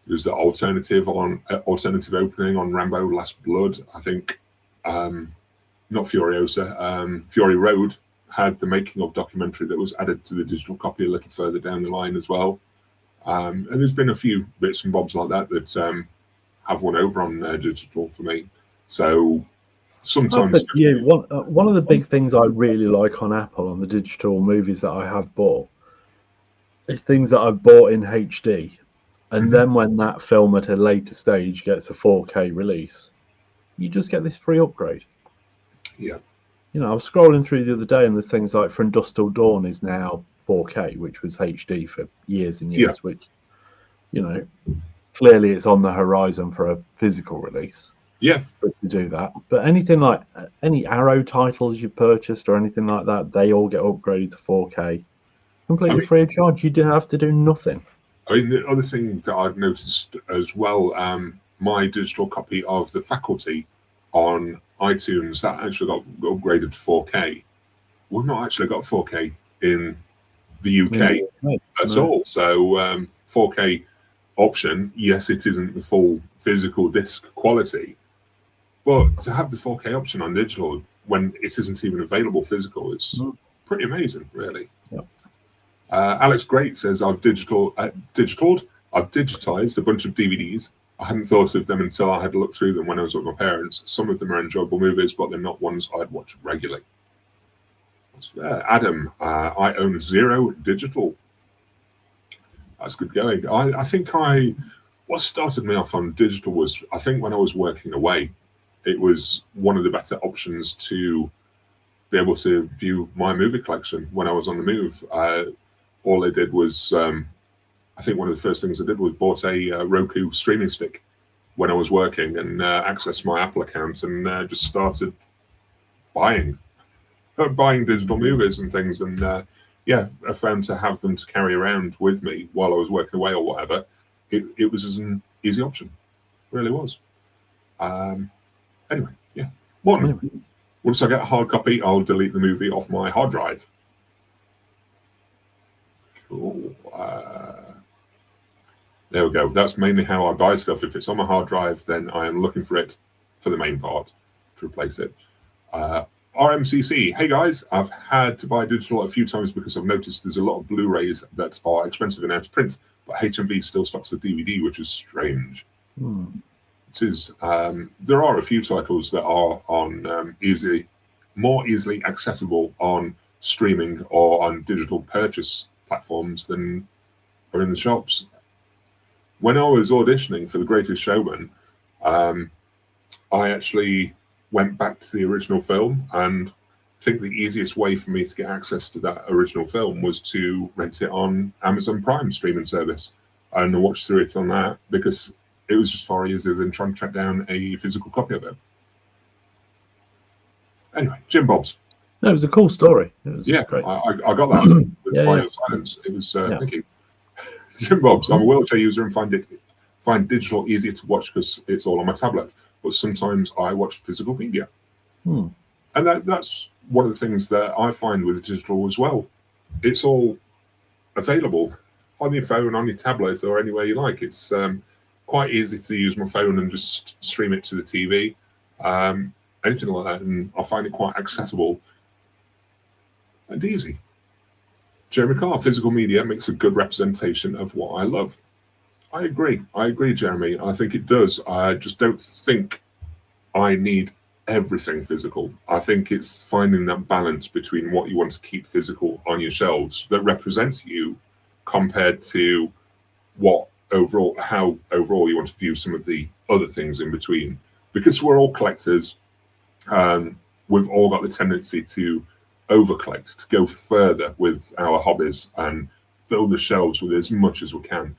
There's the alternative opening on Rambo: Last Blood. I think not Furiosa. Fury Road had the making of documentary that was added to the digital copy a little further down the line as well. And there's been a few bits and bobs like that have won over on digital for me. So sometimes, one of the big things I really like on Apple on the digital movies that I have bought is things that I've bought in HD, and then when that film at a later stage gets a 4K release, you just get this free upgrade. Yeah, you know, I was scrolling through the other day, and there's things like From Dusk Till Dawn is now 4K, which was HD for years and years. Which, you know, clearly it's on the horizon for a physical release. Yeah, to do that. But anything like any Arrow titles you purchased or anything like that, they all get upgraded to 4K, completely free of charge. You didn't have to do nothing. I mean, the other thing that I've noticed as well, my digital copy of The Faculty on iTunes, that actually got upgraded to 4K. We've not actually got 4K in the UK at all. So 4K option, yes, it isn't the full physical disc quality, but to have the 4K option on digital when it isn't even available physical is pretty amazing, really. Alex Great says, I've digitized a bunch of DVDs. I hadn't thought of them until I had to look through them when I was with my parents. Some of them are enjoyable movies, but they're not ones I'd watch regularly. Adam, I own 0 digital. That's good going. I think what started me off on digital was, I think when I was working away, it was one of the better options to be able to view my movie collection when I was on the move. All I did was, I think one of the first things I did was bought a Roku streaming stick when I was working and accessed my Apple account and just started buying digital movies and things. And I found to have them to carry around with me while I was working away or whatever, it was an easy option. It really was. Anyway, yeah. Morton, once I get a hard copy, I'll delete the movie off my hard drive. Cool. There we go. That's mainly how I buy stuff. If it's on my hard drive, then I am looking for it for the main part to replace it. RMCC, hey guys, I've had to buy digital a few times because I've noticed there's a lot of Blu Rays that are expensive and out of print, but HMV still stocks the DVD, which is strange. It is. There are a few titles that are on more easily accessible on streaming or on digital purchase platforms than are in the shops. When I was auditioning for The Greatest Showman, I actually went back to the original film, and I think the easiest way for me to get access to that original film was to rent it on Amazon Prime streaming service and watch through it on that, because it was just far easier than trying to track down a physical copy of it. Anyway, Jim Bob's. No, it was a cool story. It was great. I got that with your silence. It was thank you. Jim Bob's. I'm a wheelchair user and find digital easier to watch because it's all on my tablet. But sometimes I watch physical media, and that's one of the things that I find with digital as well. It's all available on your phone, on your tablet, or anywhere you like. It's quite easy to use my phone and just stream it to the TV. And anything like that, and I find it quite accessible and easy. Jeremy Carr, physical media makes a good representation of what I love. I agree, Jeremy. I think it does. I just don't think I need everything physical. I think it's finding that balance between what you want to keep physical on your shelves that represents you compared to how overall you want to view some of the other things in between. Because we're all collectors, we've all got the tendency to over-collect, to go further with our hobbies and fill the shelves with as much as we can.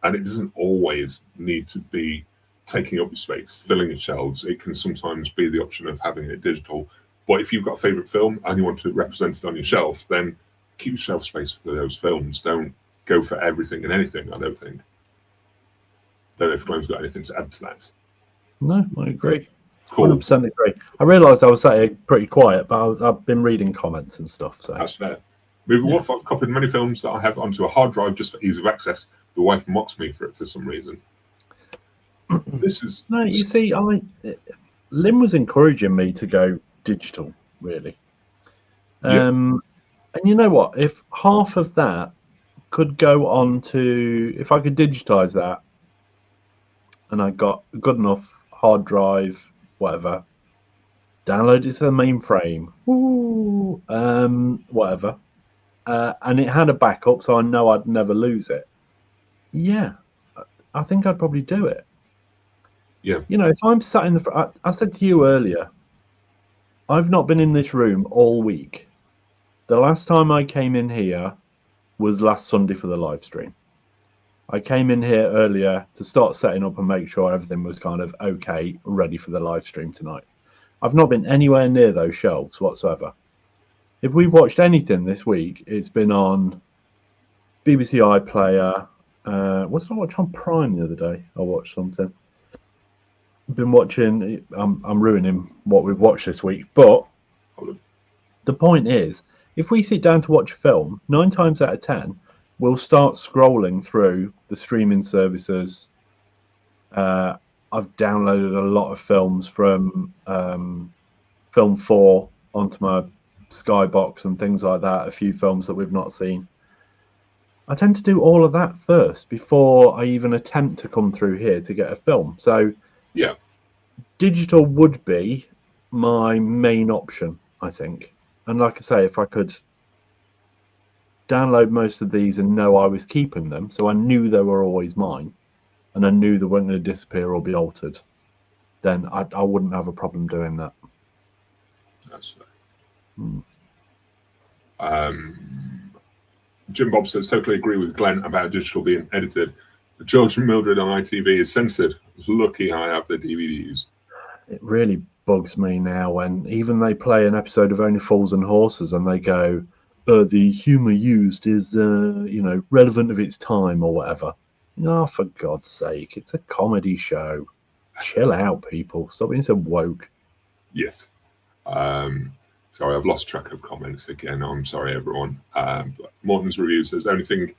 And it doesn't always need to be taking up your space, filling your shelves. It can sometimes be the option of having it digital. But if you've got a favourite film and you want to represent it on your shelf, then keep shelf space for those films. Don't go for everything and anything, I don't think. Don't know if Glenn's got anything to add to that. No, I agree. Cool. 100% agree. I realised I was sat pretty quiet, but I've been reading comments and stuff. So that's fair. Moving on, I've copied many films that I have onto a hard drive just for ease of access. The wife mocks me for it for some reason. This is no, you see, Lynn was encouraging me to go digital, really. And you know what? If half of that could go on to, if I could digitize that, and I got a good enough hard drive, whatever, download it to the mainframe, whatever, and it had a backup, so I know I'd never lose it. Yeah, I think I'd probably do it. Yeah. You know, if I'm sat in the, I said to you earlier, I've not been in this room all week. The last time I came in here was last Sunday for the live stream. I came in here earlier to start setting up and make sure everything was kind of okay, ready for the live stream tonight. I've not been anywhere near those shelves whatsoever. If we've watched anything this week, it's been on BBC iPlayer. What did I watch on Prime the other day? I watched something. I've been watching. I'm ruining what we've watched this week, but the point is, if we sit down to watch a film, 9 times out of 10, we'll start scrolling through the streaming services. I've downloaded a lot of films from Film 4 onto my Skybox and things like that, a few films that we've not seen. I tend to do all of that first before I even attempt to come through here to get a film. So yeah, digital would be my main option, I think. And like I say, if I could download most of these and know I was keeping them, so I knew they were always mine, and I knew they weren't going to disappear or be altered, then I wouldn't have a problem doing that. That's fair. Jim Bob says, totally agree with Glenn about digital being edited. George and Mildred on ITV is censored. Lucky I have the DVDs. It really bugs me now when even they play an episode of Only Fools and Horses and they go, the humour used is, relevant of its time or whatever. No, for God's sake, it's a comedy show. Chill out, people. Stop being so woke. Yes. Sorry, I've lost track of comments again. I'm sorry, everyone. But Morton's review says, the only thing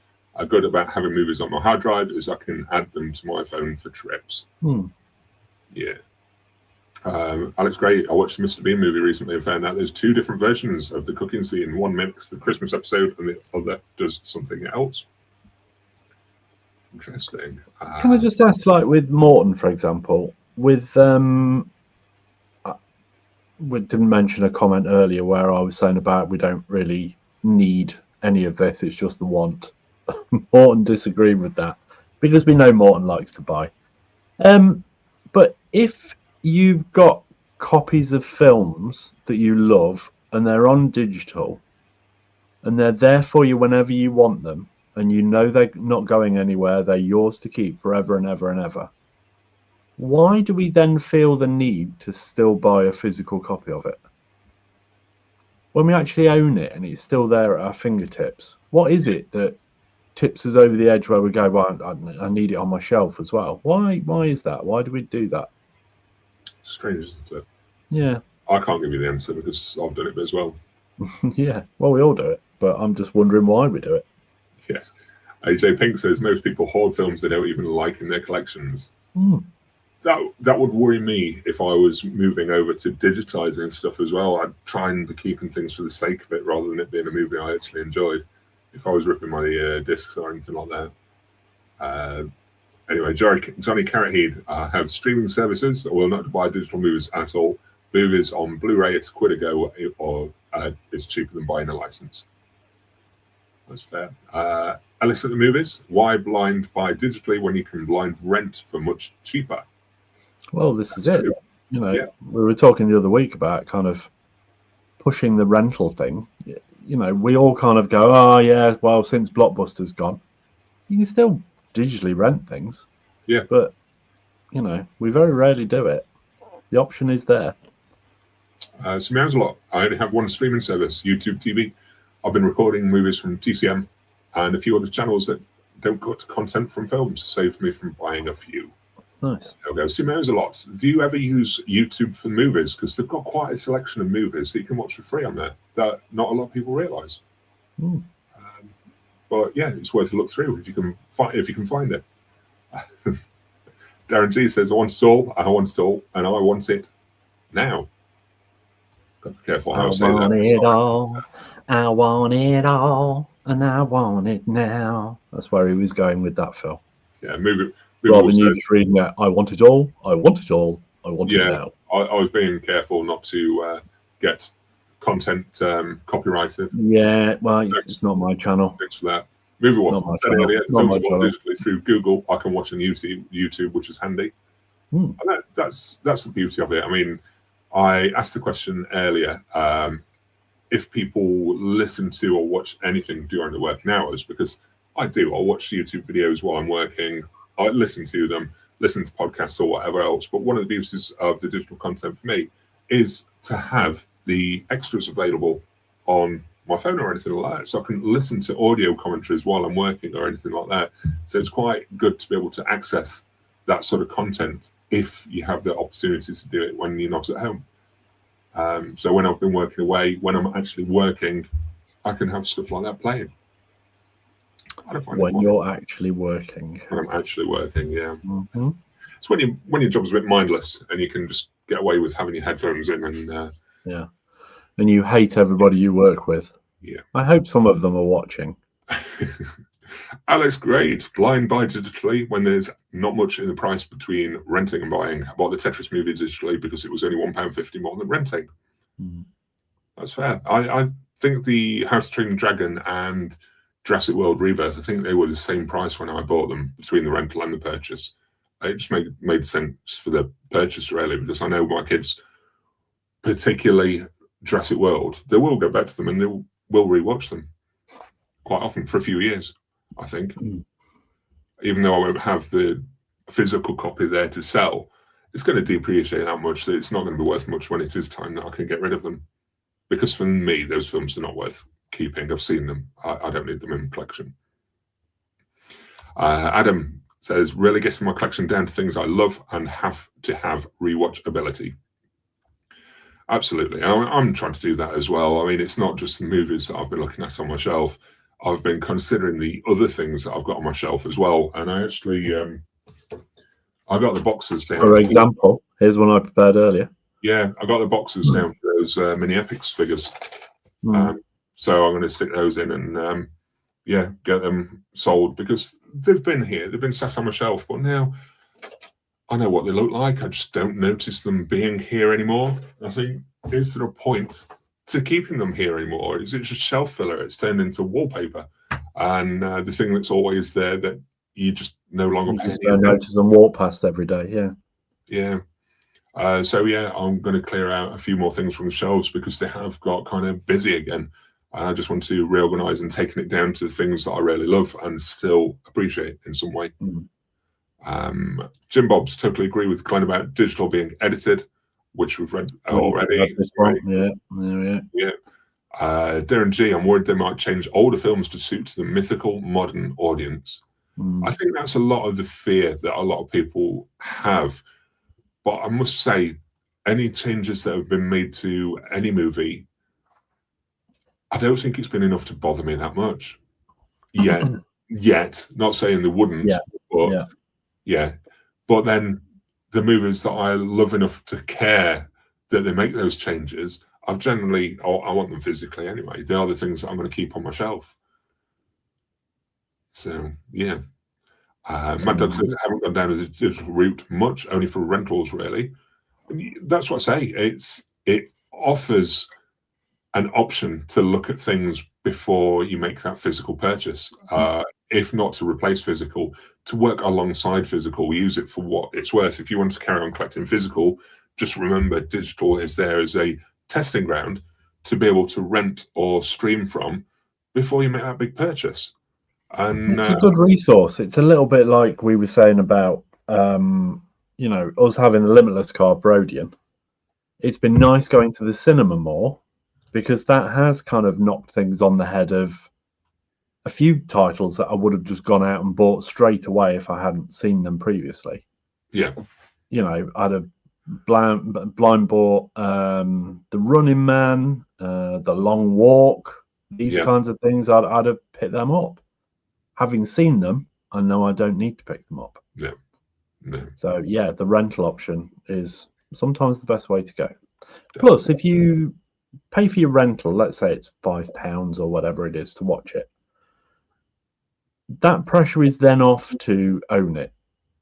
good about having movies on my hard drive is I can add them to my phone for trips. Yeah. Alex Gray, I watched the Mr. Bean movie recently and found out there's 2 different versions of the cooking scene. One mimics the Christmas episode and the other does something else. Interesting. Can I just ask, like with Morton, for example, with we didn't mention a comment earlier where I was saying about we don't really need any of this, it's just the want. Morton disagreed with that because we know Morton likes to buy. But if you've got copies of films that you love and they're on digital and they're there for you whenever you want them and you know they're not going anywhere, they're yours to keep forever and ever and ever, why do we then feel the need to still buy a physical copy of it when we actually own it and it's still there at our fingertips? What is it that tips us over the edge where we go, well, I need it on my shelf as well? Why is that? Why do we do that? Strange, isn't it? Yeah. I can't give you the answer because I've done it as well. Yeah, well, we all do it, but I'm just wondering why we do it. Yes. AJ Pink says most people hoard films they don't even like in their collections. that would worry me if I was moving over to digitizing stuff as well. I'd try and be keeping things for the sake of it rather than it being a movie I actually enjoyed. If I was ripping my discs or anything like that. Anyway, Johnny Carrot-Heed, have streaming services or will not buy digital movies at all. Movies on Blu Ray, it's quid a go, or it's cheaper than buying a license. That's fair. Alice at the movies, why blind buy digitally when you can blind rent for much cheaper? Well, this is it. You know, Yeah. we were talking the other week about kind of pushing the rental thing. You know, we all kind of go, oh, yeah, well, since Blockbuster's gone, you can still digitally rent things. Yeah. But, you know, we very rarely do it. The option is there. So meows a lot. I only have one streaming service, YouTube TV. I've been recording movies from TCM and a few other channels that don't cut content from films, saved me from buying a few. Nice. There we go. Meows a lot. Do you ever use YouTube for movies? Because they've got quite a selection of movies that you can watch for free on there that not a lot of people realise. But yeah, it's worth a look through if you can find it. Darren G says, I want it all, and I want it now. Gotta be careful how I say that. I want it all, and I want it now. That's where he was going with that, Phil. Yeah, movie Rather than you just reading it, I want it all, I want it all, I want it now. I was being careful not to get content copyrighted. Yeah, well, it's not my channel. Thanks for that. Movie Waffle said earlier, Not my films channel. digitally through Google. I can watch on YouTube, which is handy. And that's the beauty of it. I mean, I asked the question earlier, if people listen to or watch anything during the working hours, because I do. I'll watch YouTube videos while I'm working. I listen to them, listen to podcasts or whatever else. But one of the beauties of the digital content for me is to have the extras available on my phone or anything like that, so I can listen to audio commentaries while I'm working or anything like that. So it's quite good to be able to access that sort of content if you have the opportunity to do it when you're not at home. So when I've been working away, when I'm actually working, I can have stuff like that playing. I don't find When you're actually working. When I'm actually working, yeah. Mm-hmm. It's when your job's a bit mindless and you can just get away with having your headphones in and yeah. And you hate everybody you work with. Yeah. I hope some of them are watching. Alex, great. Blind buy digitally when there's not much in the price between renting and buying. I bought the Tetris movie digitally because it was only £1.50 more than renting. That's fair. I think the How to Train Your Dragon and Jurassic World Rebirth, I think they were the same price when I bought them between the rental and the purchase. It just made sense for the purchase, really, because I know my kids, particularly Jurassic World, they will go back to them and they will rewatch them quite often for a few years, I think. Even though I won't have the physical copy there to sell, it's going to depreciate that much that it's not going to be worth much when it is time that I can get rid of them. Because for me, those films are not worth keeping. I've seen them. I don't need them in collection. Adam says, really getting my collection down to things I love and have to have rewatch ability. Absolutely. I'm trying to do that as well. I mean, it's not just the movies that I've been looking at on my shelf. I've been considering the other things that I've got on my shelf as well. And I actually, I got the boxes down. For example, here's one I prepared earlier. Yeah, I got the boxes down for those mini epics figures. So I'm going to stick those in and, yeah, get them sold because they've been here. They've been sat on my shelf, but now I know what they look like. I just don't notice them being here anymore. I think, is there a point to keeping them here anymore? Is it just shelf filler? It's turned into wallpaper. And the thing that's always there that you just no longer pay. Don't notice and walk past every day, yeah. Yeah. So, yeah, I'm going to clear out a few more things from the shelves because they have got kind of busy again. And I just want to reorganize and taking it down to the things that I really love and still appreciate in some way. Jim Bob's totally agree with Glenn about digital being edited, which we've read already. Yeah. Darren G, I'm worried they might change older films to suit the mythical modern audience. I think that's a lot of the fear that a lot of people have. But I must say, any changes that have been made to any movie, I don't think it's been enough to bother me that much. Yet. Not saying they wouldn't, but yeah. But then the movies that I love enough to care that they make those changes, I've generally, I want them physically anyway. They are the things that I'm going to keep on my shelf. So, yeah. Mad Dog says, I haven't gone down as a digital route much, only for rentals, really. And that's what I say. It offers an option to look at things before you make that physical purchase. If not to replace physical, to work alongside physical, use it for what it's worth. If you want to carry on collecting physical, just remember digital is there as a testing ground to be able to rent or stream from before you make that big purchase. And it's a good resource. It's a little bit like we were saying about you know, us having a limitless card for Odeon. It's been nice going to the cinema more because that has kind of knocked things on the head of a few titles that I would have just gone out and bought straight away if I hadn't seen them previously. Yeah. You know, I'd have blind bought The Running Man, The Long Walk, these kinds of things. I'd have picked them up. Having seen them, I know I don't need to pick them up. No. So yeah, the rental option is sometimes the best way to go. Definitely. Plus, if you pay for your rental, let's say it's £5 or whatever it is to watch it, that pressure is then off to own it.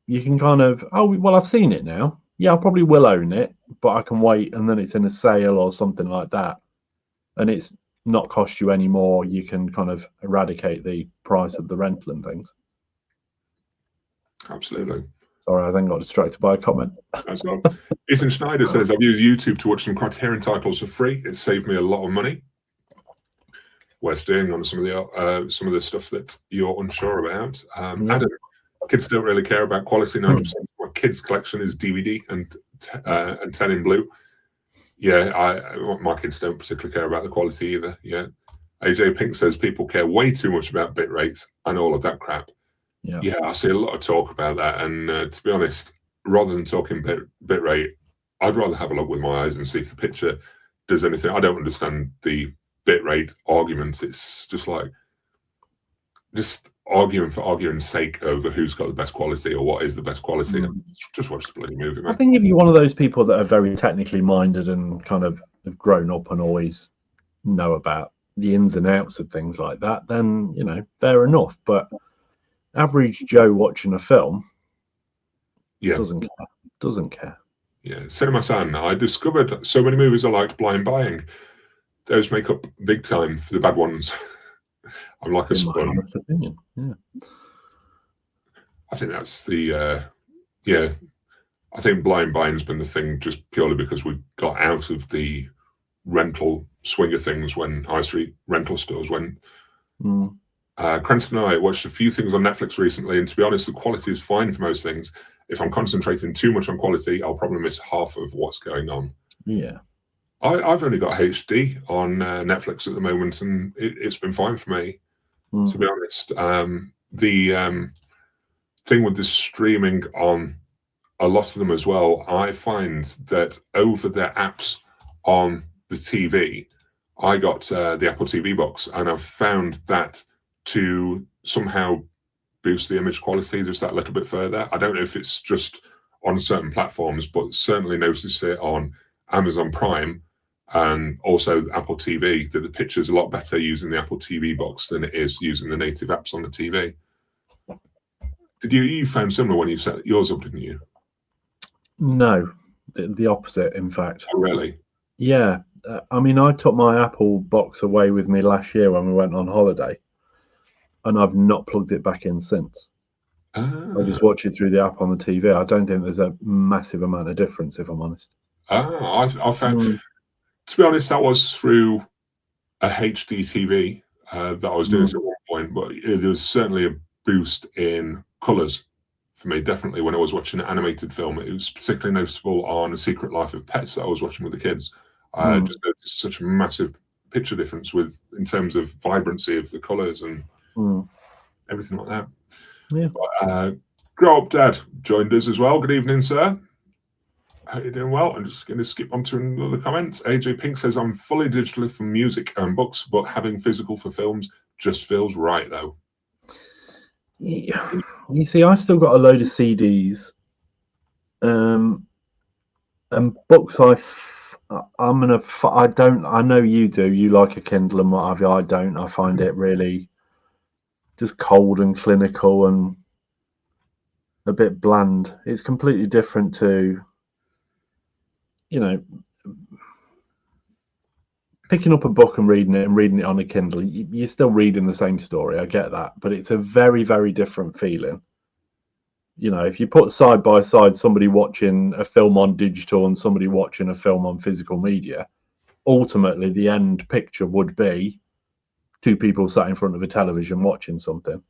You can kind of, oh, well, I've seen it now. Yeah, I probably will own it, but I can wait and then it's in a sale or something like that. And it's not cost you any more. You can kind of eradicate the price of the rental and things. Absolutely. Sorry, I then got distracted by a comment. That's all. Ethan Schneider says, I've used YouTube to watch some Criterion titles for free. It saved me a lot of money. Worth doing on some of the stuff that you're unsure about. Adam, kids don't really care about quality. 90% of my kids' collection is DVD and 10 in blue. Yeah, my kids don't particularly care about the quality either. Yeah. AJ Pink says people care way too much about bit rates and all of that crap. Yeah, I see a lot of talk about that. And to be honest, rather than talking bit rate, I'd rather have a look with my eyes and see if the picture does anything. I don't understand the bit rate argument. It's just like arguing for arguing's sake over who's got the best quality or what is the best quality. Just watch the bloody movie, man. I think if you're one of those people that are very technically minded and kind of have grown up and always know about the ins and outs of things like that, then, you know, fair enough. But average Joe watching a film doesn't care. Yeah, Cinema San, I discovered so many movies I liked blind buying. Those make up big time for the bad ones. I'm like a sponge. Opinion. Yeah. I think that's the I think blind buying's been the thing just purely because we got out of the rental swing of things when high street rental stores went. Cranston and I watched a few things on Netflix recently, and to be honest, the quality is fine for most things. If I'm concentrating too much on quality, I'll probably miss half of what's going on. Yeah. I've only got HD on Netflix at the moment, and it's been fine for me, to be honest. The thing with the streaming on a lot of them as well, I find that over their apps on the TV, I got the Apple TV box, and I've found that to somehow boost the image quality just that little bit further. I don't know if it's just on certain platforms, but certainly noticed it on Amazon Prime and also Apple TV, that the picture's a lot better using the Apple TV box than it is using the native apps on the TV. Did you found similar when you set yours up, didn't you? No, the opposite, in fact. Oh, really? Yeah. I mean, I took my Apple box away with me last year when we went on holiday, and I've not plugged it back in since. I just watch it through the app on the TV. I don't think there's a massive amount of difference, if I'm honest. I found, to be honest, that was through a HD TV that I was doing at one point, but there was certainly a boost in colours for me, definitely, when I was watching an animated film. It was particularly noticeable on A Secret Life of Pets that I was watching with the kids. I just noticed such a massive picture difference in terms of vibrancy of the colours and everything like that. Yeah. But, Grow Up Dad joined us as well. Good evening, sir. How are you doing? Well, I'm just going to skip on to another comment. AJ Pink says, I'm fully digital for music and books, but having physical for films just feels right, though. Yeah. You see, I've still got a load of CDs And books, I know you do. You like a Kindle and what have you. I don't. I find it really just cold and clinical and a bit bland. It's completely different to, picking up a book and reading it on a Kindle. You're still reading the same story. I get that, but it's a very, very different feeling. If you put side by side somebody watching a film on digital and somebody watching a film on physical media, ultimately the end picture would be two people sat in front of a television watching something.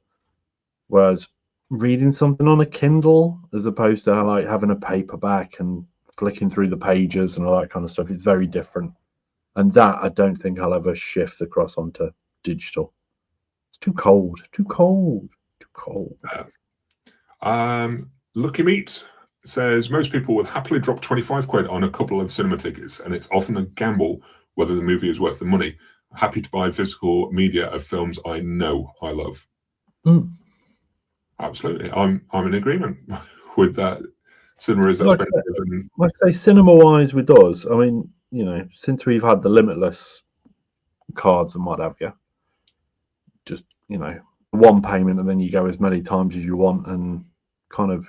Whereas reading something on a Kindle, as opposed to like having a paperback and flicking through the pages and all that kind of stuff, it's very different. And that I don't think I'll ever shift across onto digital. It's too cold. Lucky Meat says most people would happily drop 25 quid on a couple of cinema tickets, and it's often a gamble whether the movie is worth the money. Happy to buy physical media of films I know I love. Absolutely, I'm in agreement with that. Cinema is expensive. Like I say, cinema-wise with us, I mean, since we've had the limitless cards and what have you, just one payment and then you go as many times as you want, and kind of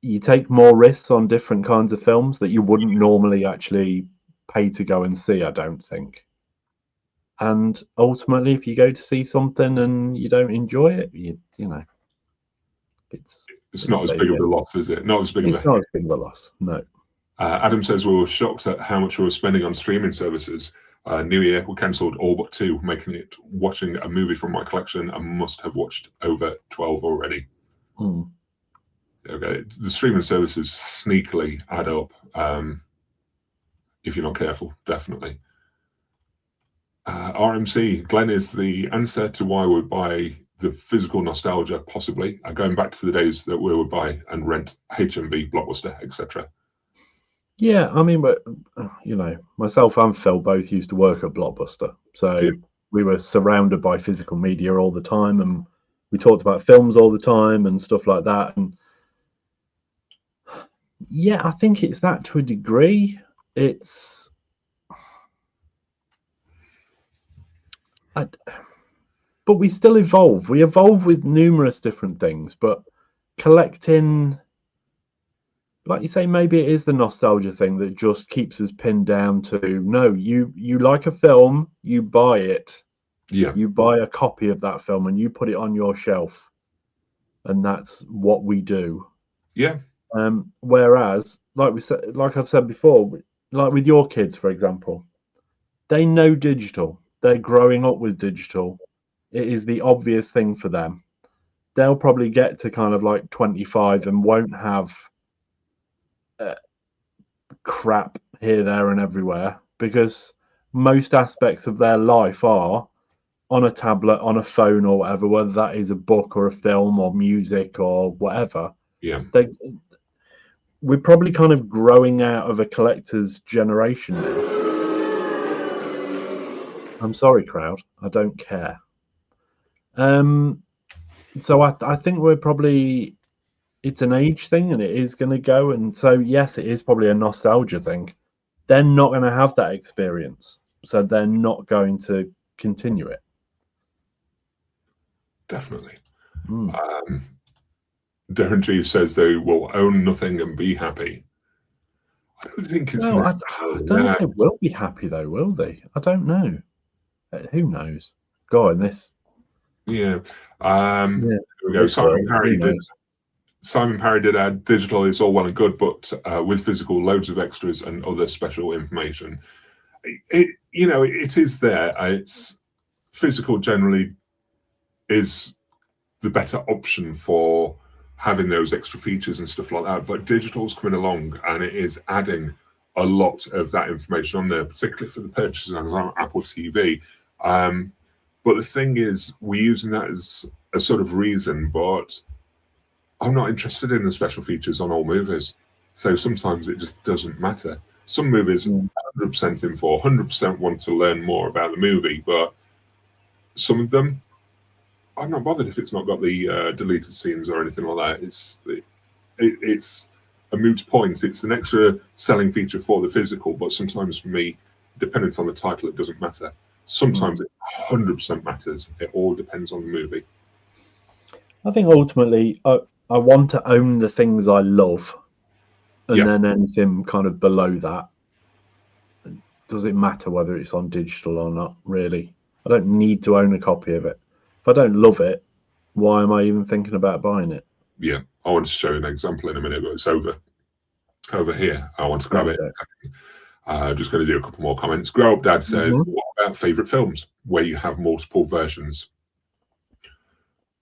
you take more risks on different kinds of films that you wouldn't normally actually pay to go and see, I don't think. And ultimately, if you go to see something and you don't enjoy it, it's not as big of a loss, is it? Not as big of a loss, no. Adam says we were shocked at how much we were spending on streaming services. New Year, we cancelled all but 2, making it watching a movie from my collection and must have watched over 12 already. Okay, the streaming services sneakily add up if you're not careful, definitely. RMC, Glenn is the answer to why we buy the physical nostalgia, possibly. Going back to the days that we would buy and rent HMV, Blockbuster, etc. Yeah, I mean, but myself and Phil both used to work at Blockbuster, so we were surrounded by physical media all the time, and we talked about films all the time and stuff like that. And yeah, I think it's that to a degree. But we still evolve. We evolve with numerous different things, but collecting, like you say, maybe it is the nostalgia thing that just keeps us pinned down to, no, you like a film, you buy it. Yeah. You buy a copy of that film and you put it on your shelf. And that's what we do. Yeah. Whereas, like I've said before, like with your kids, for example, they know digital. They're growing up with digital. It is the obvious thing for them. They'll probably get to kind of like 25 and won't have crap here, there, and everywhere, because most aspects of their life are on a tablet, on a phone, or whatever, whether that is a book or a film or music or whatever. Yeah. We're probably kind of growing out of a collector's generation now. I'm sorry, crowd. I don't care. So I think we're probably, it's an age thing and it is going to go. And so, yes, it is probably a nostalgia thing. They're not going to have that experience. So they're not going to continue it. Definitely. Darren G says they will own nothing and be happy. I don't think it's I don't know if they will be happy, though, will they? I don't know. Who knows? God, this. Yeah. Here we go. Simon Parry did add, digital is all well and good, but with physical, loads of extras and other special information. It is there. It's physical generally is the better option for having those extra features and stuff like that, but digital's coming along and it is adding a lot of that information on there, particularly for the purchases on Apple TV. But the thing is, we're using that as a sort of reason, but I'm not interested in the special features on all movies. So sometimes it just doesn't matter. Some movies 100% in for, 100% want to learn more about the movie, but some of them, I'm not bothered if it's not got the deleted scenes or anything like that. It's a moot point. It's an extra selling feature for the physical, but sometimes for me, dependent on the title, it doesn't matter. Sometimes it 100% matters. It all depends on the movie. I think ultimately, I want to own the things I love, and then anything kind of below that, does it matter whether it's on digital or not? Really, I don't need to own a copy of it. If I don't love it, why am I even thinking about buying it? Yeah, I want to show you an example in a minute, but it's over here. I want to grab it. Just going to do a couple more comments. Grow Up Dad says, what about favourite films where you have multiple versions?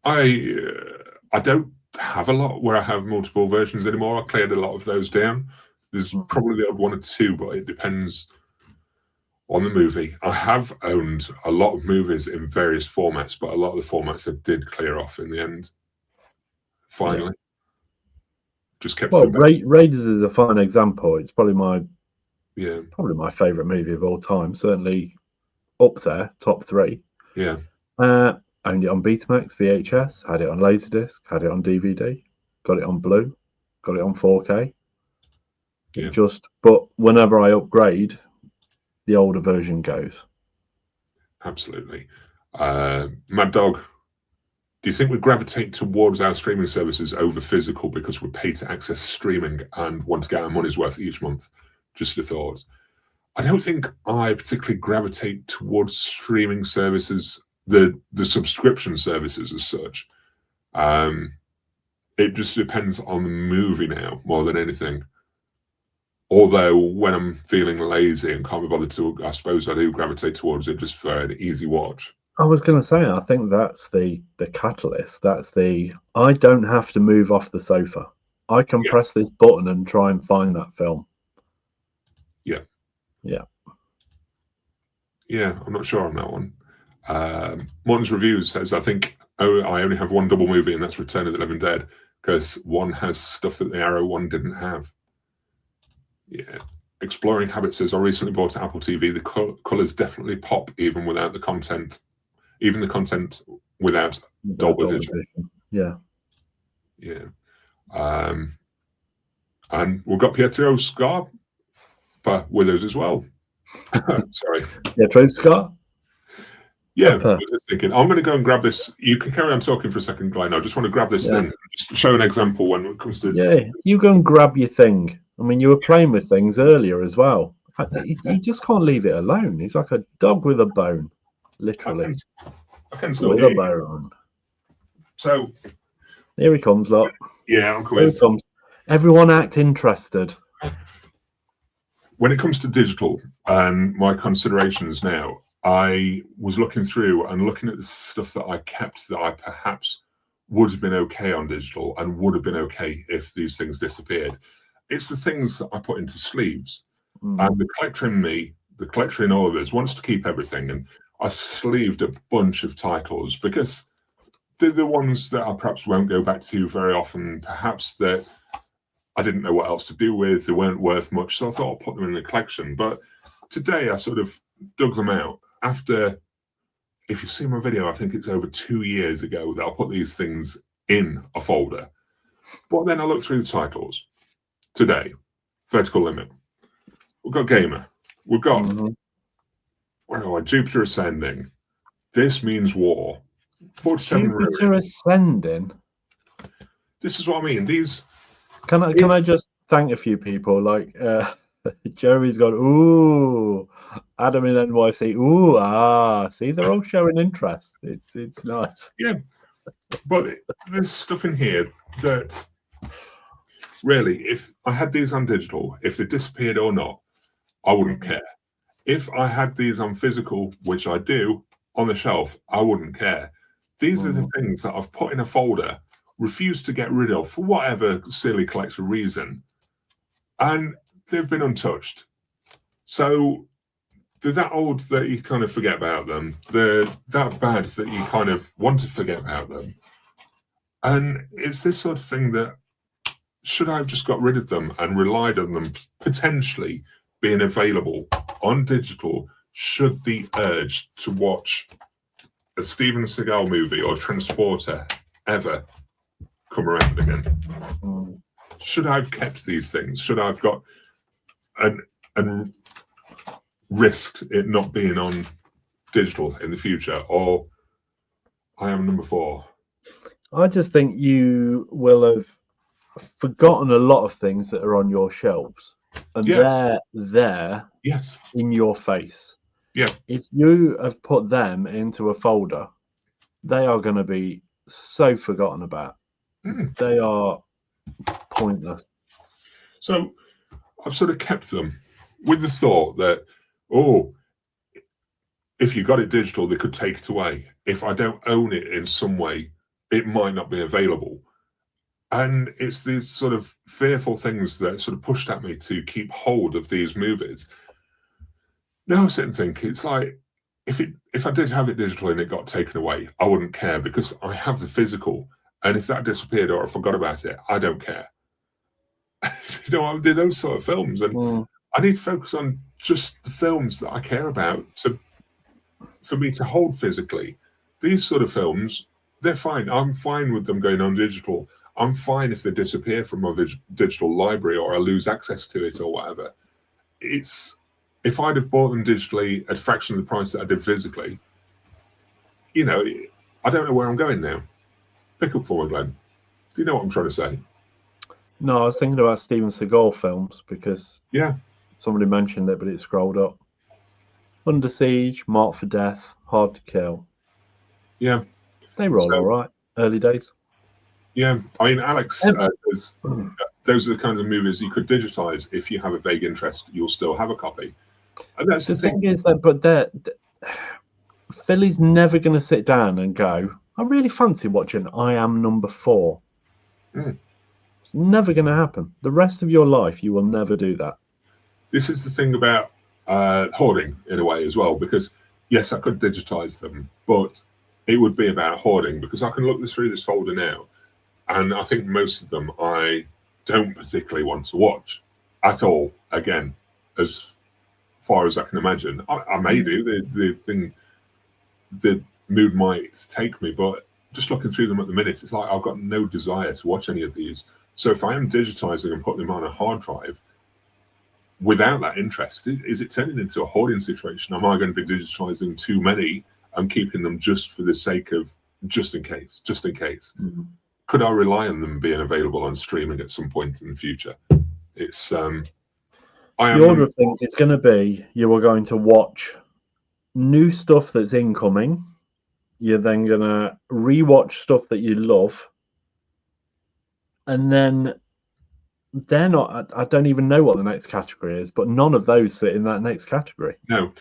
I don't have a lot where I have multiple versions anymore. I cleared a lot of those down. There's probably the odd one or two, but it depends on the movie. I have owned a lot of movies in various formats, but a lot of the formats I did clear off in the end. Finally. Just kept Raiders is a fun example. It's probably my favourite movie of all time. Certainly up there, top 3. Yeah. Owned it on Betamax, VHS, had it on Laserdisc, had it on DVD, got it on Blu, got it on 4K. Yeah. But whenever I upgrade, the older version goes. Absolutely. Mad Dog, do you think we gravitate towards our streaming services over physical because we're paid to access streaming and want to get our money's worth each month? Just a thought. I don't think I particularly gravitate towards streaming services, the subscription services as such. It just depends on the movie now more than anything. Although when I'm feeling lazy and can't be bothered to, I suppose I do gravitate towards it just for an easy watch. I was going to say, I think that's the catalyst. I don't have to move off the sofa. I can press this button and try and find that film. Yeah. Yeah. Yeah, I'm not sure on that one. Morton's Reviews says, I think I only have one double movie, and that's Return of the Living Dead, because one has stuff that the Arrow one didn't have. Yeah. Exploring Habit says, I recently bought an Apple TV. The colours definitely pop even without the content. Even the content without Dolby Vision. Yeah. Yeah. And we've got Pietro Scarpa with us as well. Sorry. Pietro Scarpa? Yeah, I was just thinking, I'm going to go and grab this. You can carry on talking for a second, Glenn. I just want to grab this thing and just show an example when it comes to... Yeah, you go and grab your thing. I mean, you were playing with things earlier as well. You just can't leave it alone. He's like a dog with a bone, literally. I can still with hear a bone. So... Here he comes, look. Yeah, I'm coming. Here he comes. Everyone act interested. When it comes to digital and my considerations now, I was looking through and looking at the stuff that I kept that I perhaps would have been okay on digital and would have been okay if these things disappeared. It's the things that I put into sleeves. And the collector in me, the collector in all of us, wants to keep everything. And I sleeved a bunch of titles because they're the ones that I perhaps won't go back to very often, perhaps that I didn't know what else to do with. They weren't worth much, so I thought I'll put them in the collection. But today I sort of dug them out. After, if you've seen my video, I think it's over 2 years ago that I put these things in a folder. But then I looked through the titles. Today, Vertical Limit. We've got Gamer. We've got where are we? Jupiter Ascending. This Means War. 47 Jupiter Ascending. This is what I mean. These. Can I just thank a few people? Like Jeremy's gone, ooh, Adam in NYC, ooh, ah. See, they're all showing interest. It's nice. Yeah, but there's stuff in here that really, if I had these on digital, if they disappeared or not, I wouldn't care. If I had these on physical, which I do, on the shelf, I wouldn't care. These are the things that I've put in a folder, refused to get rid of for whatever silly collector reason, and they've been untouched. So they're that old that you kind of forget about them. They're that bad that you kind of want to forget about them. And it's this sort of thing that, should I have just got rid of them and relied on them potentially being available on digital, should the urge to watch a Steven Seagal movie or Transporter ever come around again? should I have kept these things? Should I have got and risked it not being on digital in the future? Or I am number 4. I just think you will have forgotten a lot of things that are on your shelves, and they're there Yes. in your face. Yeah. If you have put them into a folder, they are going to be so forgotten about. They are pointless. So I've sort of kept them with the thought that, oh, if you got it digital, they could take it away. If I don't own it in some way, it might not be available. And it's these sort of fearful things that sort of pushed at me to keep hold of these movies. Now I sit and think, it's like, if I did have it digital and it got taken away, I wouldn't care because I have the physical. And if that disappeared or I forgot about it, I don't care. You know, I did those sort of films, and I need to focus on just the films that I care about for me to hold physically. These sort of films, they're fine. I'm fine with them going on digital. I'm fine if they disappear from my digital library or I lose access to it or whatever. If I'd have bought them digitally at a fraction of the price that I did physically, you know, I don't know where I'm going now. Pick up for me, Glenn. Do you know what I'm trying to say? No, I was thinking about Steven Seagal films because somebody mentioned it, but it scrolled up. Under Siege, Marked for Death, Hard to Kill. Yeah. They roll all right. Early days. Yeah. I mean, Alex says those are the kinds of movies you could digitize. If you have a vague interest, you'll still have a copy. And that's the thing. Is that, but Philly's never going to sit down and go, I really fancy watching I Am Number 4. It's never going to happen. The rest of your life, you will never do that. This is the thing about hoarding in a way as well, because yes, I could digitize them, but it would be about hoarding because I can look through this folder now, and I think most of them I don't particularly want to watch at all. Again, as far as I can imagine, I may do. The mood might take me, but just looking through them at the minute, it's like I've got no desire to watch any of these. So if I am digitizing and putting them on a hard drive without that interest, is it turning into a hoarding situation? Am I going to be digitizing too many and keeping them just for the sake of just in case? Could I rely on them being available on streaming at some point in the future? It's the order of things is going to be you are going to watch new stuff that's incoming. You're then going to rewatch stuff that you love. And then they're not, I don't even know what the next category is, but none of those sit in that next category. No.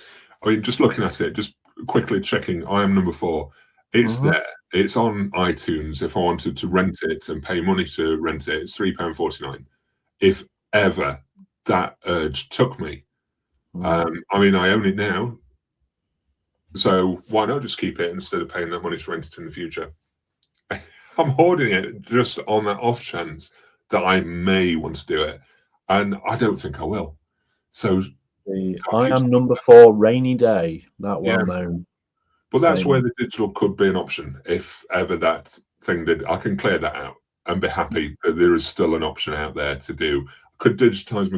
I mean, just looking at it, just quickly checking, I Am Number 4. It's there. It's on iTunes. If I wanted to rent it and pay money to rent it, it's £3.49. If ever that urge took me. I mean, I own it now. So why not just keep it instead of paying that money to rent it in the future? I'm hoarding it just on that off chance that I may want to do it. And I don't think I will. So I Am Number 4, Rainy Day, that well known. But that's where the digital could be an option. If ever that thing did, I can clear that out and be happy that there is still an option out there to do. I could digitize it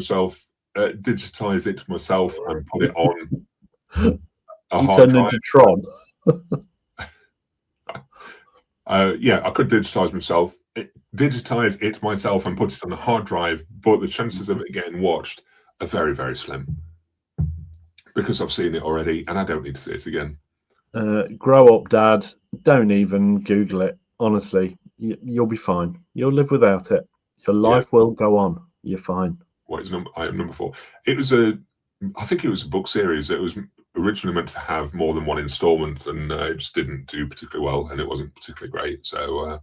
myself and put it on a hard drive. Into Tron. I could digitize it myself and put it on a hard drive, but the chances of it getting watched are very, very slim because I've seen it already and I don't need to see it again. Grow up, Dad. Don't even Google it. Honestly, you'll be fine. You'll live without it. Your life will go on. You're fine. What is I Am Number 4? It was I think it was a book series. It was originally meant to have more than one installment, and it just didn't do particularly well, and it wasn't particularly great. So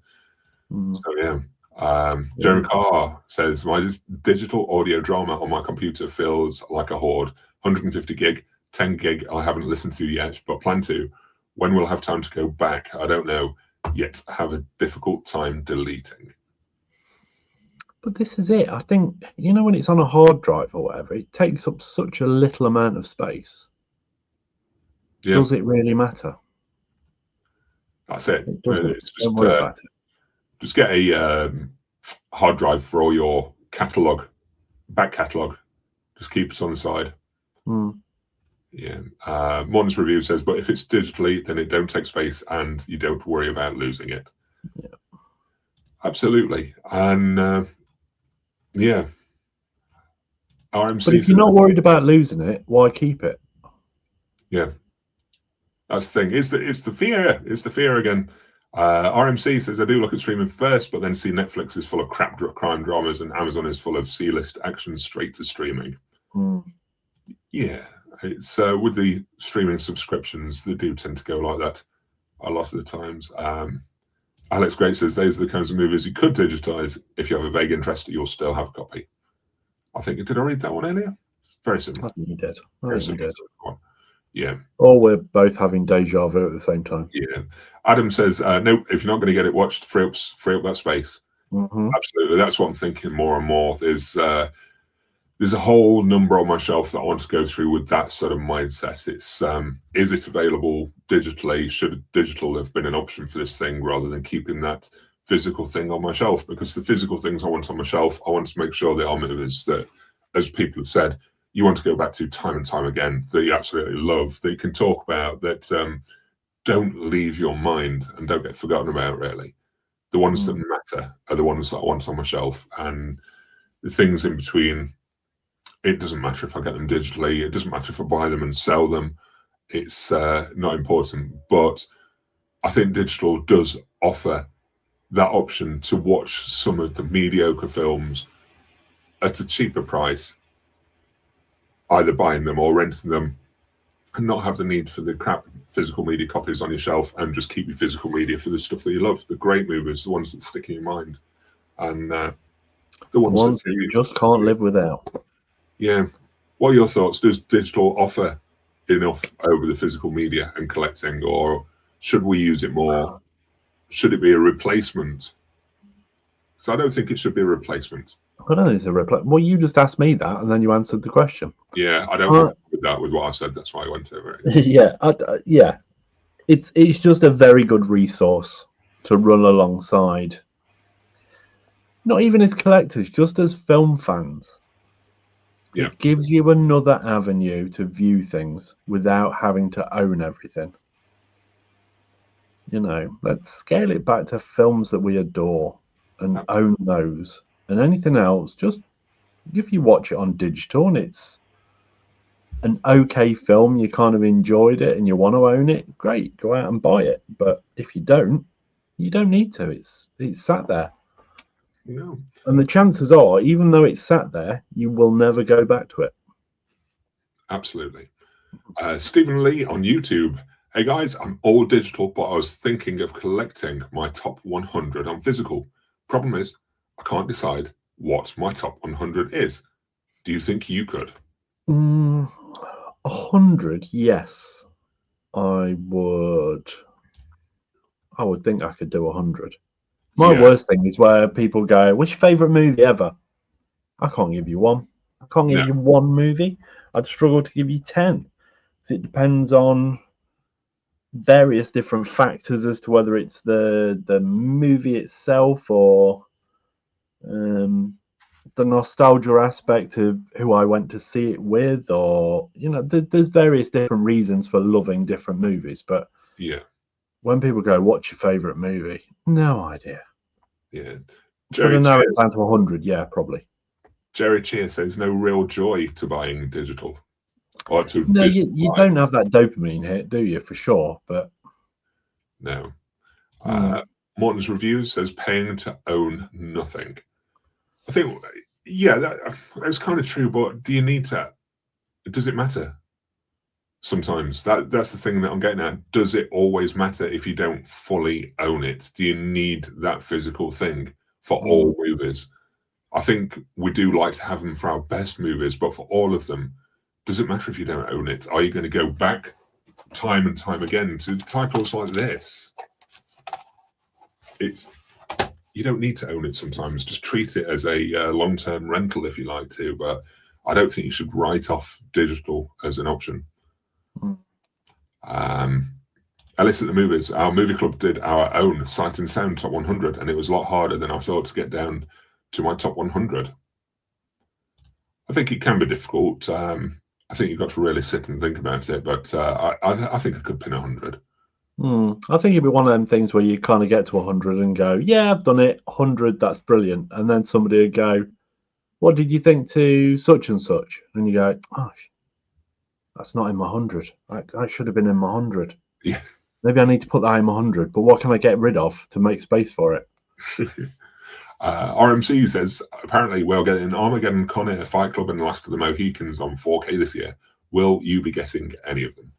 Jeremy Carr says, my digital audio drama on my computer feels like a hoard. 150 gig, 10 gig I haven't listened to yet, but plan to. When we'll have time to go back, I don't know. Yet have a difficult time deleting. But this is it. I think, when it's on a hard drive or whatever, it takes up such a little amount of space. Yeah. Does it really matter? That's it. Don't worry about it. Just get hard drive for all your catalog, back catalog. Just keep it on the side. Yeah. Morton's review says, but if it's digitally, then it don't take space and you don't worry about losing it. Yeah. Absolutely. And yeah. RMC. But if you're not worried about losing it, why keep it? Yeah. That's the thing. It's the fear. It's the fear again. RMC says, I do look at streaming first, but then see Netflix is full of crap crime dramas and Amazon is full of C-list action straight to streaming. Yeah. It's with the streaming subscriptions, they do tend to go like that a lot of the times. Alex Great says, those are the kinds of movies you could digitize. If you have a vague interest, you'll still have a copy. I think, did I read that one earlier? It's very similar. I think you did. Very similar. Yeah. Or we're both having deja vu at the same time. Yeah. Adam says, no, if you're not going to get it watched, free up that space. Absolutely. That's what I'm thinking more and more. There's a whole number on my shelf that I want to go through with that sort of mindset. It's is it available digitally? Should digital have been an option for this thing rather than keeping that physical thing on my shelf? Because the physical things I want on my shelf, I want to make sure they are movies that, as people have said, you want to go back to time and time again, that you absolutely love, that you can talk about, that don't leave your mind and don't get forgotten about, really. The ones that matter are the ones that I want on my shelf. And the things in between, it doesn't matter if I get them digitally. It doesn't matter if I buy them and sell them. It's not important. But I think digital does offer that option to watch some of the mediocre films at a cheaper price, either buying them or renting them, and not have the need for the crap physical media copies on your shelf, and just keep your physical media for the stuff that you love, the great movies, the ones that stick in your mind, and the ones that you just can't live without. Yeah. What are your thoughts? Does digital offer enough over the physical media and collecting, or should we use it more? Should it be a replacement? So I don't think it should be a replacement. I don't think it's a replacement. Well, you just asked me that, and then you answered the question. Yeah, I don't agree with that, with what I said. That's why I went over it. Yeah, it's just a very good resource to run alongside. Not even as collectors, just as film fans. Yeah. It gives you another avenue to view things without having to own everything. You know, let's scale it back to films that we adore and own those. And anything else, just if you watch it on digital and it's an okay film, you kind of enjoyed it and you want to own it, great, go out and buy it. But if you don't need to. It's sat there. No. And the chances are, even though it's sat there, you will never go back to it. Absolutely. Stephen Lee on YouTube. Hey guys, I'm all digital, but I was thinking of collecting my top 100 on physical. Problem is, I can't decide what my top 100 is. Do you think you could? 100, yes. I would think I could do 100. My worst thing is where people go, what's your favourite movie ever? I can't give you one. I can't give you one movie. I'd struggle to give you 10. It depends on various different factors as to whether it's the movie itself or the nostalgia aspect of who I went to see it with, or there's various different reasons for loving different movies. But when people go, what's your favorite movie? No idea. Yeah. Jerry Cheer, it's down to 100, probably. Jerry Cheer says no real joy to buying digital. Or to no, you don't have that dopamine hit, do you, for sure? But no. Morton's Reviews says paying to own nothing. I think, that's kind of true, but do you need to? Does it matter? Sometimes that's the thing that I'm getting at. Does it always matter if you don't fully own it? Do you need that physical thing for all movies? I think we do like to have them for our best movies, but for all of them, does it matter if you don't own it? Are you going to go back time and time again to titles like this? You don't need to own it sometimes. Just treat it as a long-term rental if you like to, but I don't think you should write off digital as an option. Alice at the Movies. Our movie club did our own Sight and Sound Top 100, and it was a lot harder than I thought to get down to my top 100. I think it can be difficult. I think you've got to really sit and think about it, but I think I could pin 100. I think it'd be one of them things where you kind of get to 100 and go, yeah, I've done it. 100, that's brilliant. And then somebody would go, what did you think to such and such? And you go, gosh, that's not in my 100. I should have been in my 100. Yeah. Maybe I need to put that in my 100, but what can I get rid of to make space for it? RMC says, apparently we're getting Armageddon, Con Air, Fight Club and The Last of the Mohicans on 4K this year. Will you be getting any of them?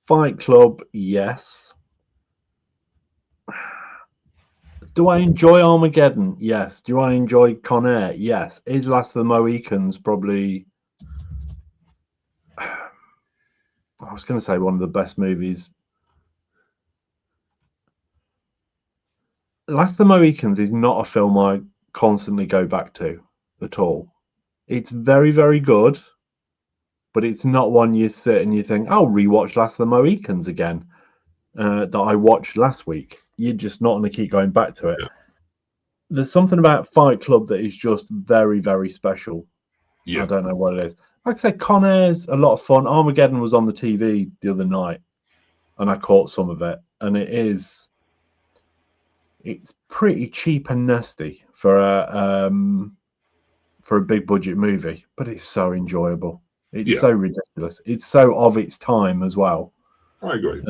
Fight Club, yes. Do I enjoy Armageddon? Yes. Do I enjoy Con Air? Yes. Is Last of the Mohicans probably... I was going to say one of the best movies. Last of the Mohicans is not a film I constantly go back to at all. It's very, very good, but it's not one you sit and you think, I'll rewatch Last of the Mohicans again that I watched last week. You're just not going to keep going back to it. Yeah. There's something about Fight Club that is just very, very special. Yeah. I don't know what it is. Like I said, Con Air's a lot of fun. Armageddon was on the TV the other night, and I caught some of it, and it's pretty cheap and nasty for a big budget movie, but it's so enjoyable. It's so ridiculous. It's so of its time as well. I agree.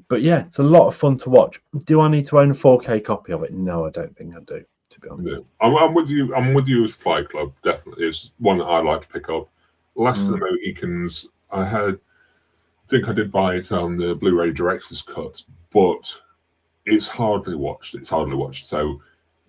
But yeah, it's a lot of fun to watch. Do I need to own a 4K copy of it? No, I don't think I do, to be honest. No. I'm with you. I'm with you with Fight Club. Definitely, it's one that I'd like to pick up. Last of the Mohicans, I think I did buy it on the Blu Ray Director's Cut, but it's hardly watched. So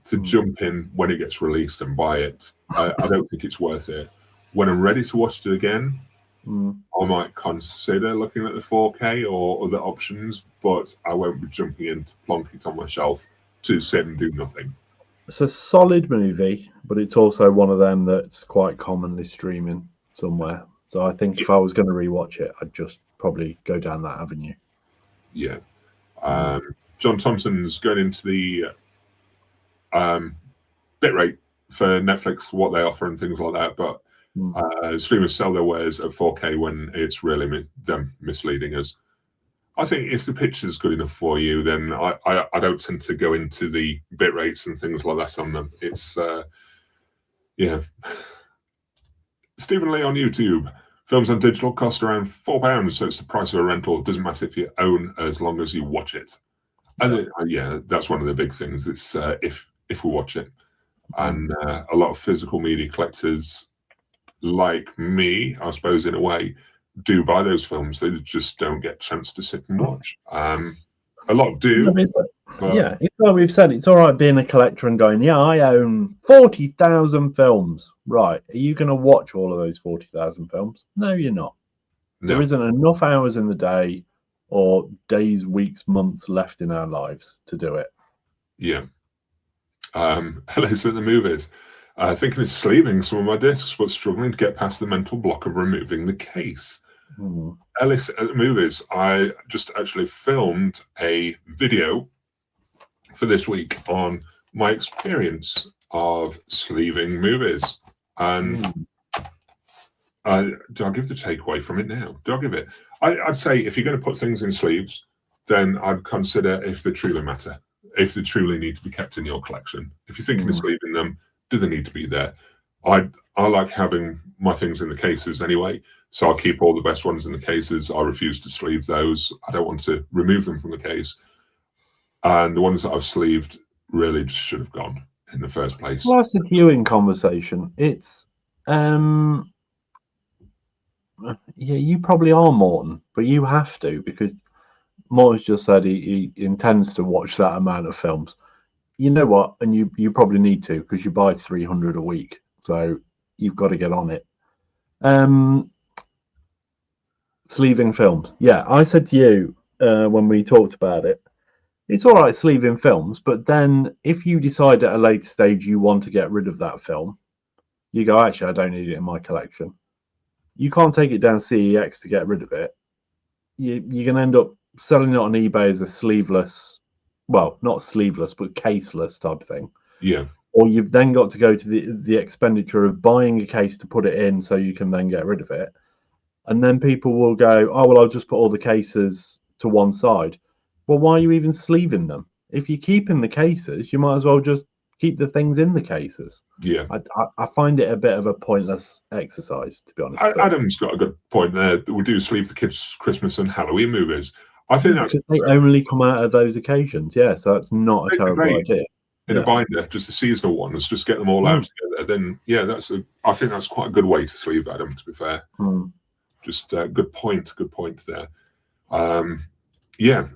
to jump in when it gets released and buy it, I don't think it's worth it. When I'm ready to watch it again, I might consider looking at the 4K or other options, but I won't be jumping in to plonk it on my shelf to sit and do nothing. It's a solid movie, but it's also one of them that's quite commonly streaming somewhere. So I think if I was going to rewatch it, I'd just probably go down that avenue. Yeah. John Thompson's going into the bitrate for Netflix, what they offer and things like that, but streamers sell their wares at 4K when it's really them misleading us. I think if the picture's good enough for you, then I don't tend to go into the bit rates and things like that on them. It's Stephen Lee on YouTube. Films on digital cost around £4, so it's the price of a rental. It doesn't matter if you own as long as you watch it. And that's one of the big things. It's if we watch it, and a lot of physical media collectors, like me, I suppose in a way, do buy those films. They just don't get a chance to sit and watch. A lot do. It's like we've said, it's all right being a collector and going, yeah, I own 40,000 films. Right. Are you going to watch all of those 40,000 films? No, you're not. No. There isn't enough hours in the day or days, weeks, months left in our lives to do it. Yeah. Ellis at the movies. Thinking of sleeving some of my discs, but struggling to get past the mental block of removing the case. Ellis at the movies. I just actually filmed a video for this week on my experience of sleeving movies. And do I give the takeaway from it now? Do I give it? I'd say if you're going to put things in sleeves, then I'd consider if they truly matter, if they truly need to be kept in your collection. If you're thinking of sleeving them, do they need to be there? I like having my things in the cases anyway, so I'll keep all the best ones in the cases. I refuse to sleeve those. I don't want to remove them from the case. And the ones that I've sleeved really just should have gone in the first place. Well, I said to you in conversation, it's you probably are, Morton, but you have to, because Morton's just said he intends to watch that amount of films. You know what? And you probably need to, because you buy 300 a week. So you've got to get on it. Sleeving films. Yeah, I said to you when we talked about it, it's all right sleeving films, but then if you decide at a later stage you want to get rid of that film, you go, actually, I don't need it in my collection. You can't take it down CEX to get rid of it. You're going to end up selling it on eBay as a sleeveless well, not sleeveless, but caseless type thing. Yeah. Or you've then got to go to the expenditure of buying a case to put it in so you can then get rid of it. And then people will go, oh, well, I'll just put all the cases to one side. Well, why are you even sleeving them? If you're keeping the cases, you might as well just keep the things in the cases. Yeah. I find it a bit of a pointless exercise, to be honest. Adam's got a good point there. We do sleeve the kids' Christmas and Halloween movies. I think that's because they only come out at those occasions. Yeah, so it's not a terrible idea. In a binder, just the seasonal ones, just get them all out together. Then, yeah, I think that's quite a good way to sleeve Adam, to be fair. Just good point there. Yeah.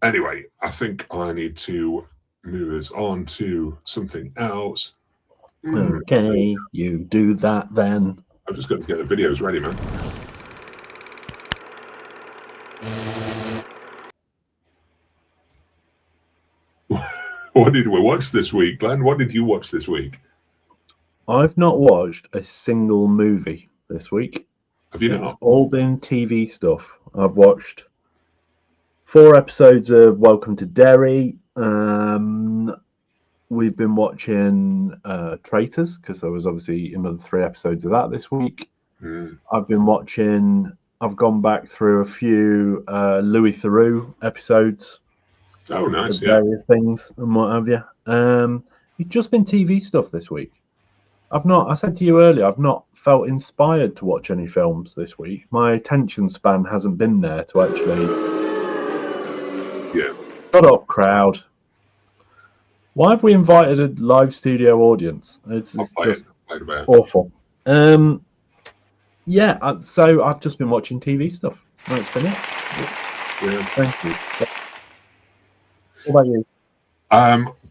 Anyway, I think I need to move us on to something else. Okay, you do that then. I've just got to get the videos ready, man. What did we watch this week, Glenn? What did you watch this week? I've not watched a single movie this week. Have you It's not? all been TV stuff. I've watched 4 episodes of Welcome to Derry. We've been watching Traitors, because there was obviously another 3 episodes of that this week. I've gone back through a few Louis Theroux episodes. Oh, nice. Various things and what have you. It's just been TV stuff this week. I said to you earlier, I've not felt inspired to watch any films this week. My attention span hasn't been there to actually. Yeah. Shut up, crowd. Why have we invited a live studio audience? It's just awful. Yeah, so I've just been watching TV stuff. That's been it. Yeah. Thank you. What about you?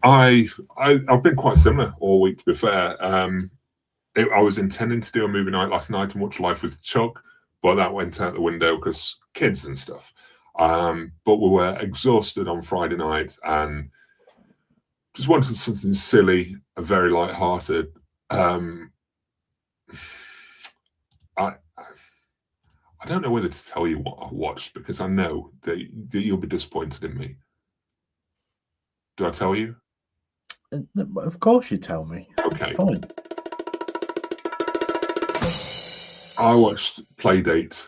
I've been quite similar all week, to be fair. I was intending to do a movie night last night and watch Life with Chuck, but that went out the window because kids and stuff. But we were exhausted on Friday night and just wanted something silly, very light-hearted. I don't know whether to tell you what I watched because I know that you'll be disappointed in me. Do I tell you? Of course you tell me. Okay. It's fine. I watched Playdate.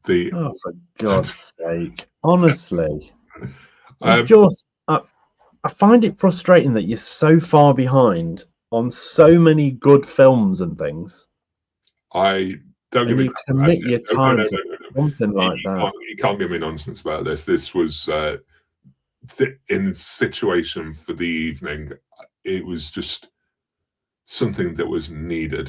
Oh, for God's sake. Honestly. I find it frustrating that you're so far behind on so many good films and things. Don't give me crap about commit your time to something like that. You can't give me nonsense about this. This was in situation for the evening. It was just something that was needed.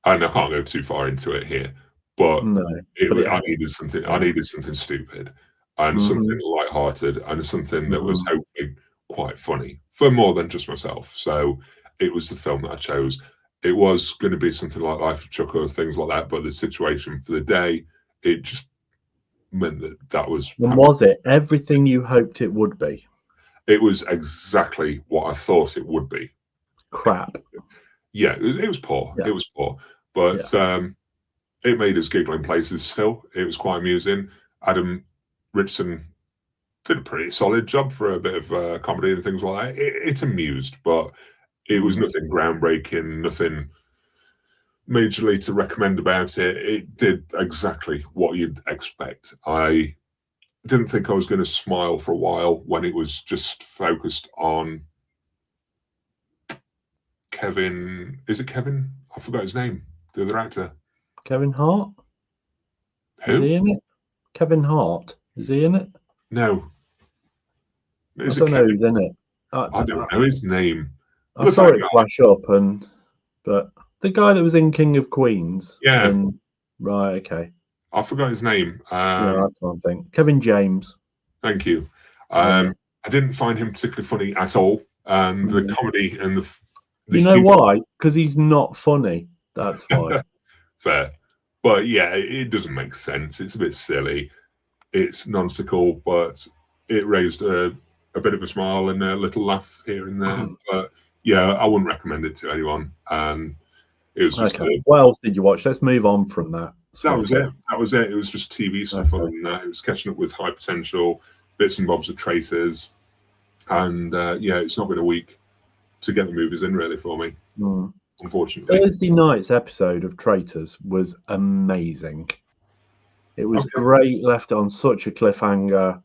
And I can't go too far into it here, but I needed something. I needed something stupid and something light-hearted and something that was hopefully quite funny for more than just myself. So it was the film that I chose. It was going to be something like Life of Chuck or things like that, but the situation for the day, it just meant that was. And was it everything you hoped it would be? It was exactly what I thought it would be. Crap. Yeah, it was poor. Yeah. It was poor, but it made us giggle in places. Still, it was quite amusing. Adam Richardson did a pretty solid job for a bit of comedy and things like that. It amused, but it was nothing groundbreaking, nothing majorly to recommend about it. It did exactly what you'd expect. I didn't think I was going to smile for a while when it was just focused on Kevin. Is it Kevin? I forgot his name. The other actor. Kevin Hart? Who? Is he in it? Kevin Hart. Is he in it? No. I don't know who's in it. I don't know his name. I saw it flash up, but the guy that was in King of Queens. Yeah. Right, okay. I forgot his name. Yeah, I can't think. Kevin James. Thank you. I didn't find him particularly funny at all. The comedy and the you know humor. Why? Because he's not funny. That's why. Fair. But yeah, it doesn't make sense. It's a bit silly. It's nonsensical, but it raised a bit of a smile and a little laugh here and there. But yeah, I wouldn't recommend it to anyone. And it was just what else did you watch? Let's move on from that. That was it. That was it. It was just TV stuff. Other than that, it was catching up with High Potential, bits and bobs of Traitors, and yeah, it's not been a week to get the movies in really for me, unfortunately. Thursday night's episode of Traitors was amazing. It was great, left on such a cliffhanger.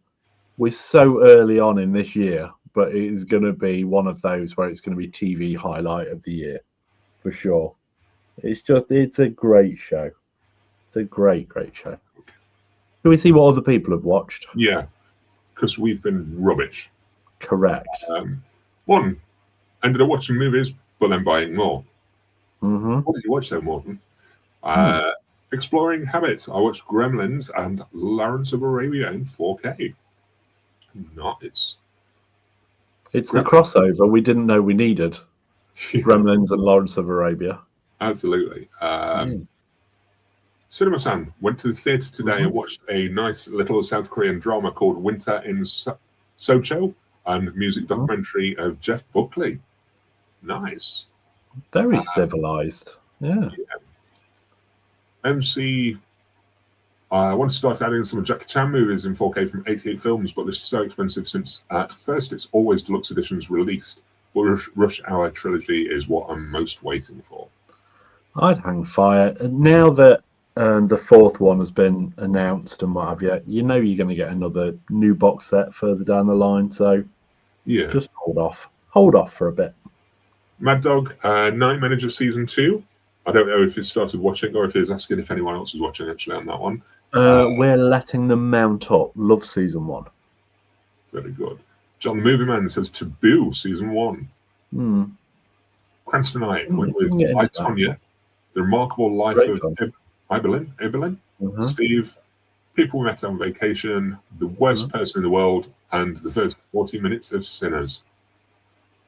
We're so early on in this year, but it is going to be one of those where it's going to be TV highlight of the year for sure. It's a great show. It's a great show. Can we see what other people have watched? Yeah, because we've been rubbish. Correct. One, ended up watching movies, but then buying more. Mm-hmm. What did you watch though, Morton? Exploring Habits. I watched Gremlins and Lawrence of Arabia in 4K. Nice. It's the crossover we didn't know we needed. Gremlins and Lawrence of Arabia. Absolutely. Cinema-san went to the theatre today and watched a nice little South Korean drama called Winter in Socho and music documentary of Jeff Buckley. Nice. Very civilized. Yeah. MC, I want to start adding some Jackie Chan movies in 4K from 88 Films, but this is so expensive since at first it's always deluxe editions released. But Rush Hour Trilogy is what I'm most waiting for. I'd hang fire. And now that the fourth one has been announced and what have you, you know you're going to get another new box set further down the line. So yeah, just hold off. Hold off for a bit. Mad Dog, Night Manager Season 2. I don't know if it started watching or if it's asking if anyone else is watching actually on that one. We're letting them mount up. Love Season 1. Very good. John the Movie Man says Taboo Season 1. Cranstonite went with I, Tonya, The Remarkable Life of Ibelin, Steve, People We Met on Vacation, The Worst Person in the World, and the first 40 minutes of Sinners.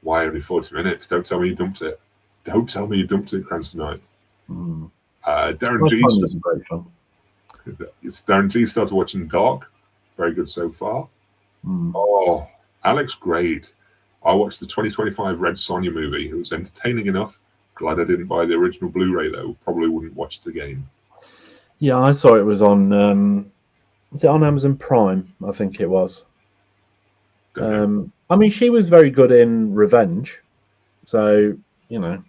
Why only 40 minutes? Don't tell me you dumped it. Don't tell me you dumped it, Cranstonite. Darren G. Darren G started watching Dark. Very good so far. Oh, Alex Grade. I watched the 2025 Red Sonja movie. It was entertaining enough. Glad I didn't buy the original Blu Ray though. Probably wouldn't watch it again. Yeah, I saw it was on. Is it on Amazon Prime? I think it was. I mean, she was very good in Revenge, so you know,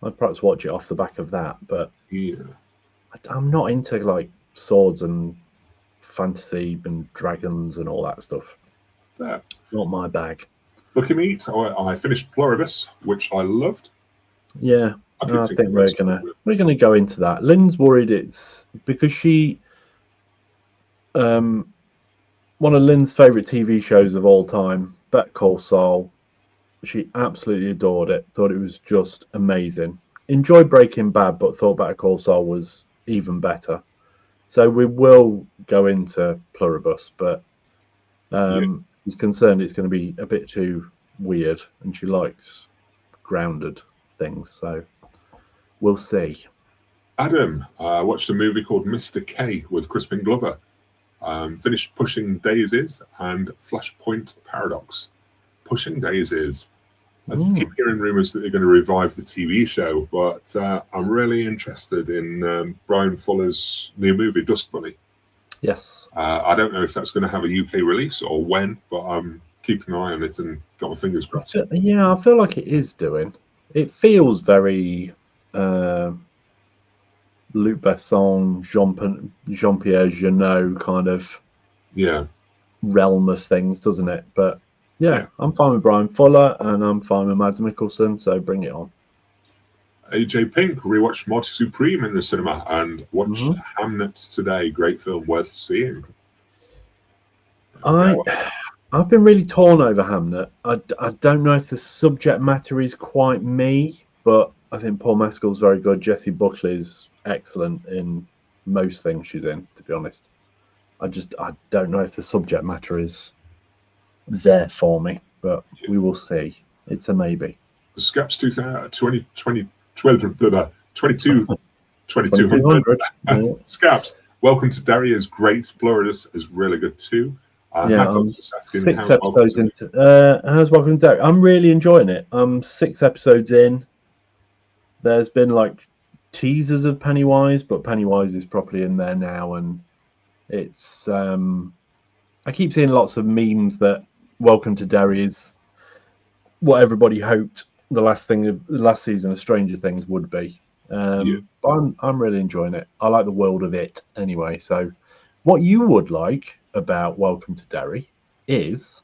I'd perhaps watch it off the back of that. But yeah, I'm not into like swords and fantasy and dragons and all that stuff. Not my bag. Look at me! I finished Pluribus, which I loved. Yeah, I think we're gonna go into that. Lynn's worried it's because she one of Lynn's favourite TV shows of all time, Better Call Saul. She absolutely adored it. Thought it was just amazing. Enjoyed Breaking Bad, but thought Better Call Saul was even better. So we will go into Pluribus, but she's concerned it's going to be a bit too weird, and she likes grounded things. So we'll see. Adam, I watched a movie called Mr. K with Crispin Glover. Finished Pushing Daisies and Flashpoint Paradox. Pushing Daisies. I keep hearing rumours that they're going to revive the TV show, but I'm really interested in Brian Fuller's new movie, Dust Bunny. Yes. I don't know if that's going to have a UK release or when, but I'm keeping an eye on it and got my fingers crossed. Yeah, I feel like it is doing. It feels very Luc Besson, Jean-Pierre Jeunet kind of realm of things, doesn't it? But yeah, I'm fine with Brian Fuller and I'm fine with Mads Mikkelsen, so bring it on. AJ Pink rewatched Morty Supreme in the cinema and watched Hamnet today. Great film, worth seeing. I've been really torn over Hamnet. I don't know if the subject matter is quite me, but I think Paul Mescal's very good. Jessie Buckley's excellent in most things she's in, to be honest. I don't know if the subject matter is there for me, but we will see. It's a maybe. The Scaps 2200. Scaps, welcome to Daria's Great. Pluribus is really good too. I'm 6 episodes into. How's Welcome to Daria? I'm really enjoying it. I'm 6 episodes in. There's been like teasers of Pennywise, but Pennywise is properly in there now, and it's I keep seeing lots of memes that Welcome to Derry is what everybody hoped the last season of Stranger Things would be. Yeah. But I'm really enjoying it. I like the world of it anyway. So, what you would like about Welcome to Derry is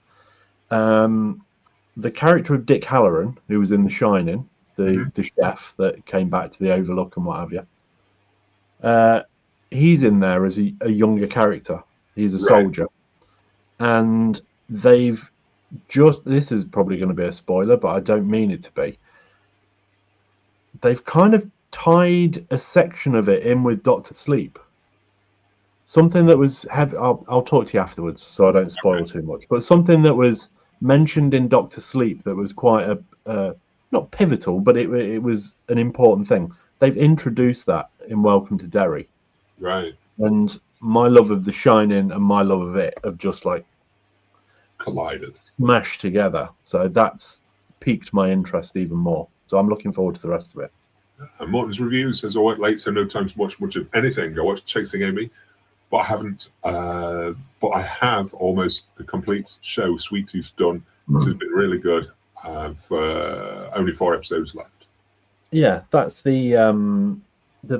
the character of Dick Halloran, who was in The Shining, the chef that came back to the Overlook and what have you. He's in there as a younger character. He's a soldier, and they've just. This is probably going to be a spoiler, but I don't mean it to be. They've kind of tied a section of it in with Doctor Sleep. Something that was I'll talk to you afterwards, so I don't spoil too much. But something that was mentioned in Doctor Sleep that was quite a not pivotal, but it was an important thing. They've introduced that in Welcome to Derry, Right. and my love of The Shining and my love of it have just like collided, smashed together. So that's piqued my interest even more. So I'm looking forward to the rest of it. Morton's review says, "I went late, so no time to watch much of anything. I watched Chasing Amy, but I haven't. But I have almost the complete show. Sweet Tooth done. This has been really good. For only 4 episodes left. Yeah, that's the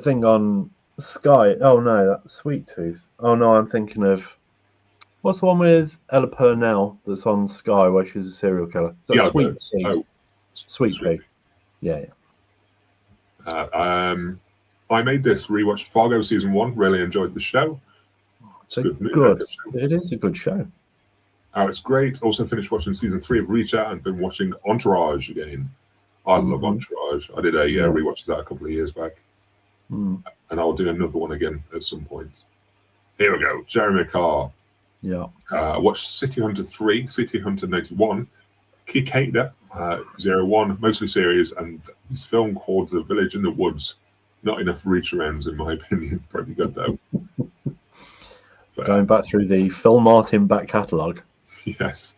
thing on Sky. Oh no, that's Sweet Tooth. Oh no, I'm thinking of what's the one with Ella Purnell that's on Sky where she's a serial killer? Sweet Pea. Oh, Sweet Pea. Yeah. I made this, rewatched Fargo season 1. Really enjoyed the show. It's good. It is a good show. Oh, it's great. Also finished watching season 3 of Reacher and been watching Entourage again. I love Entourage. I did a rewatch of that a couple of years back. And I'll do another one again at some point. Here we go. Jeremy Carr. Yeah. Watched City Hunter 3, City Hunter 91, Kikada 01, mostly series, and this film called The Village in the Woods. Not enough reach arounds, in my opinion. Pretty good, though. Going back through the Phil Martin back catalogue. Yes.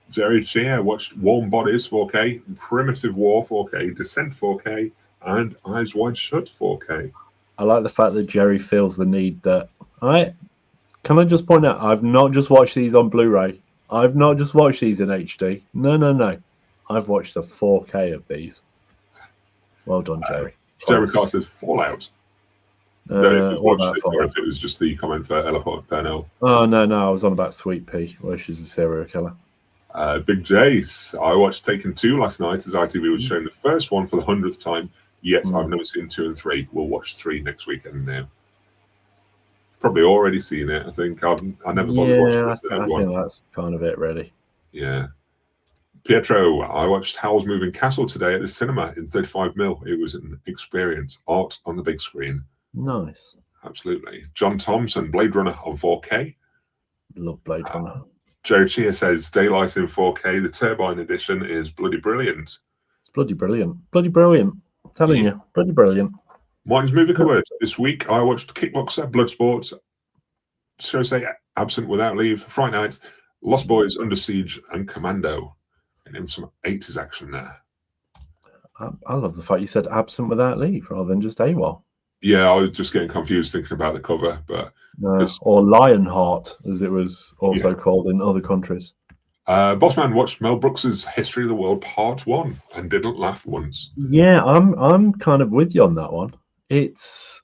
Jerry Chia watched Warm Bodies 4K, Primitive War 4K, Descent 4K, and Eyes Wide Shut 4K. I like the fact that Jerry feels the need that... Can I just point out, I've not just watched these on Blu Ray. I've not just watched these in HD. No. I've watched the 4K of these. Well done, Jerry. Jerry Carr says Fallout. If you watched it, or if it was just the comment for Ella Purnell. Oh, no. I was on about Sweet Pea, where she's a serial killer. Big Jace. I watched Taken 2 last night as ITV was showing the first one for the 100th time. Yet I've never seen 2 and 3. We'll watch 3 next weekend now. Probably already seen it, I think. I never bothered watching the third one. I think that's kind of it, really. Yeah. Pietro, I watched Howl's Moving Castle today at the cinema in 35mm. It was an experience. Art on the big screen. Nice. Absolutely. John Thompson, Blade Runner on 4K. Love Blade Runner. Joe Chia says Daylight in 4K. The Turbine edition is bloody brilliant. It's bloody brilliant. Bloody brilliant. I'm telling you. Bloody brilliant. Martin's movie cupboard. This week I watched Kickboxer, Bloodsport, so say Absent Without Leave, Fright Night, Lost Boys, Under Siege, and Commando. And in some 80s action there. I love the fact you said Absent Without Leave rather than just AWOL. Yeah, I was just getting confused thinking about the cover, but or Lionheart, as it was also called in other countries. Bossman watched Mel Brooks's History of the World Part 1 and didn't laugh once. Yeah, I'm kind of with you on that one. It's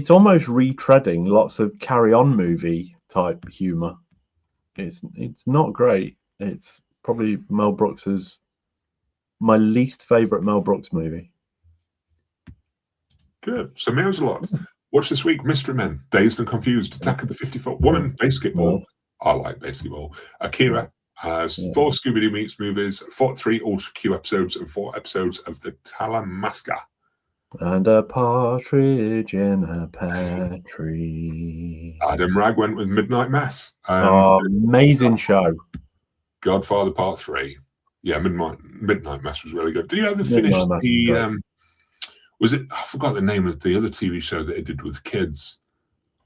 almost retreading lots of Carry On movie type humor. It's not great. It's probably my least favorite Mel Brooks movie. Good. So meows a lot. Watch this week, Mystery Men, Dazed and Confused, Attack of the 50-Foot Woman, Basketball. I like basketball. Akira, 4 Scooby-Doo Meets movies, 3 Ultra Q episodes, and 4 episodes of the Talamasca. And a partridge in a pear tree. Adam Ragg went with Midnight Mass. Amazing show. Godfather Part 3. Yeah, Midnight Mass was really good. Did you ever finish the... was it... I forgot the name of the other TV show that it did with kids.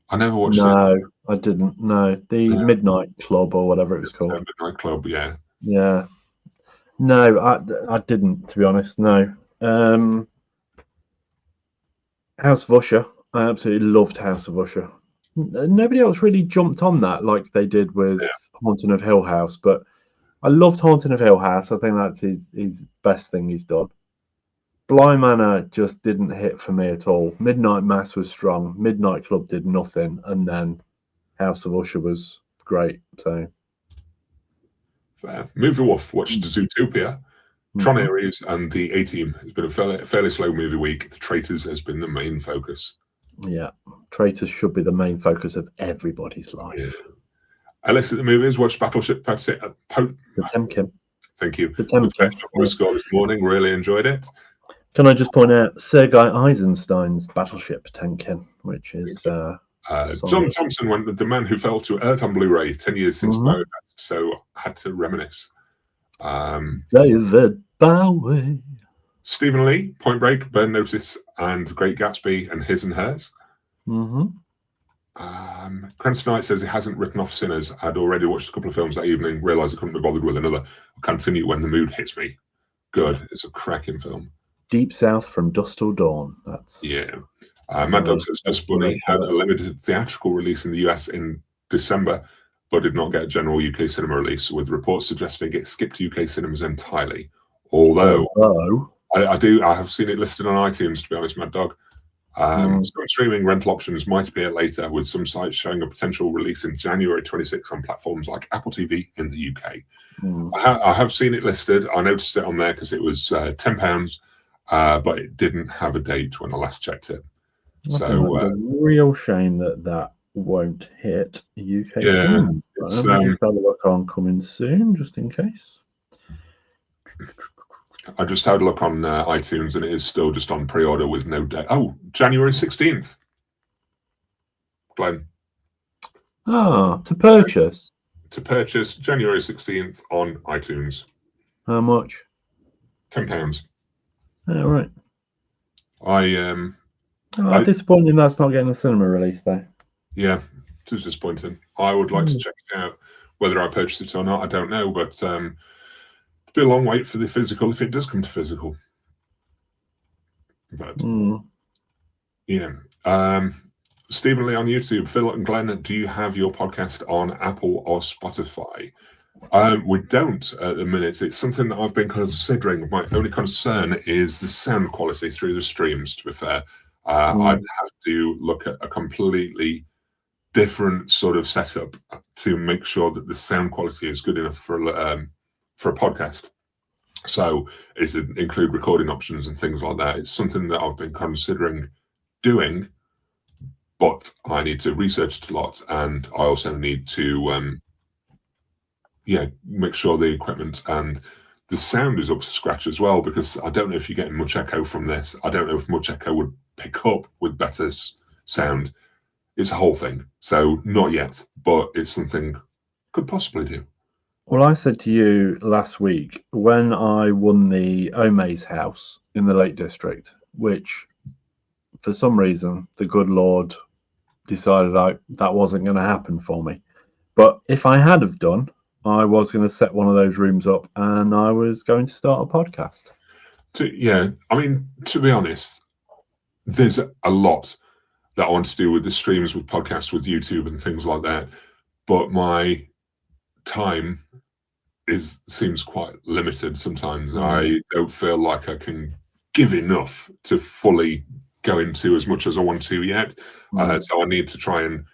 I never watched it. No, I didn't. No, the Midnight Club or whatever it was called. Midnight Club, yeah. Yeah. No, I didn't, to be honest, no. House of Usher. I absolutely loved House of Usher. Nobody else really jumped on that like they did with Yeah. Haunting of Hill House, but I loved Haunting of Hill House. I think that's his best thing he's done. Bly Manor just didn't hit for me at all. Midnight Mass was strong. Midnight Club did nothing, and then House of Usher was great. So, Fair. Movie Wolf watched Zootopia. Tron Ares and the A-Team. It's been a fairly slow movie week. The Traitors has been the main focus. Yeah, Traitors should be the main focus of everybody's life. Yeah. Alice at the movies, watched Battleship Potemkin. Thank you. Potemkin. The score this morning, really enjoyed it. Can I just point out Sergei Eisenstein's Battleship Potemkin, which is John Thompson went with The Man Who Fell to Earth on Blu Ray 10 years since Bowie, so had to reminisce. David Bowie. Stephen Lee, Point Break, Burn Notice, and Great Gatsby and His and Hers. Cranston Knight says he hasn't written off Sinners. I'd already watched a couple of films that evening, realised I couldn't be bothered with another. I'll continue when the mood hits me. Good. It's a cracking film. Deep South from Dusk Till Dawn. That's Mad Dog says Just Bunny had a limited theatrical release in the US in December, but did not get a general UK cinema release, with reports suggesting it skipped UK cinemas entirely. Although I have seen it listed on iTunes, to be honest, Mad Dog. Some streaming rental options might appear later, with some sites showing a potential release in January 26 on platforms like Apple TV in the UK. I have seen it listed. I noticed it on there because it was £10, but it didn't have a date when I last checked it. So it's a real shame that won't hit UK cinemas. It's, have a look on coming soon, just in case. I just had a look on iTunes, and it is still just on pre-order with no date. Oh, January 16th. Glenn. To purchase. To purchase January 16th on iTunes. How much? £10. Oh, right. Disappointing that's not getting a cinema release, though. Yeah, it was disappointing. I would like to check it out. Whether I purchase it or not, I don't know, but it'll be a long wait for the physical if it does come to physical. But Stephen Lee on YouTube, Phil and Glenn, do you have your podcast on Apple or Spotify? We don't at the minute. It's something that I've been considering. My only concern is the sound quality through the streams, to be fair. I'd have to look at a completely different sort of setup to make sure that the sound quality is good enough for a podcast. So it would include recording options and things like that. It's something that I've been considering doing, but I need to research it a lot, and I also need to make sure the equipment and the sound is up to scratch as well, because I don't know if you're getting much echo from this. I don't know if much echo would pick up with better sound. It's a whole thing. So not yet, but it's something could possibly do. Well, I said to you last week when I won the Ome's house in the Lake District, which for some reason the good Lord decided that wasn't going to happen for me. But if I had have done, I was going to set one of those rooms up and I was going to start a podcast. To be honest, there's a lot that I want to do with the streams, with podcasts, with YouTube and things like that. But my time seems quite limited sometimes. I don't feel like I can give enough to fully go into as much as I want to yet. So I need to try and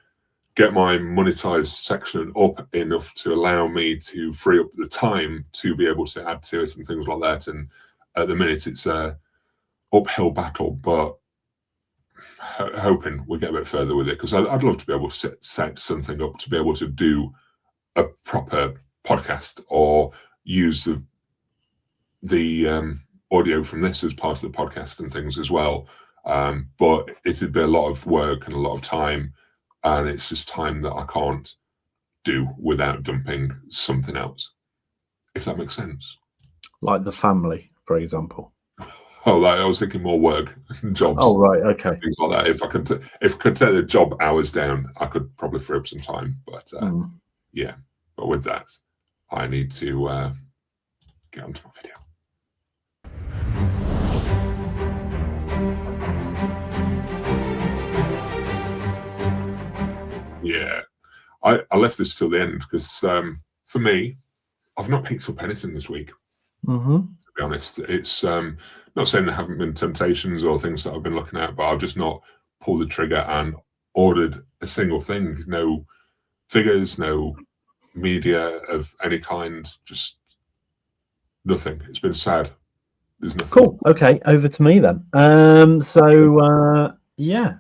get my monetized section up enough to allow me to free up the time to be able to add to it and things like that. And at the minute, it's a uphill battle, but hoping we'll get a bit further with it, because I'd love to be able to set something up to be able to do a proper podcast or use the audio from this as part of the podcast and things as well. But it'd be a lot of work and a lot of time, and it's just time that I can't do without dumping something else, if that makes sense. Like the family, for example. Oh, I was thinking more work, jobs. Oh, right, okay. Things like that. If I could take the job hours down, I could probably free up some time. But yeah, but with that, I need to get onto my video. Yeah. I left this till the end because for me, I've not picked up anything this week. To be honest, it's not saying there haven't been temptations or things that I've been looking at, but I've just not pulled the trigger and ordered a single thing. No figures, no media of any kind, just nothing. It's been sad. There's nothing. Cool. Okay, over to me then. Yeah,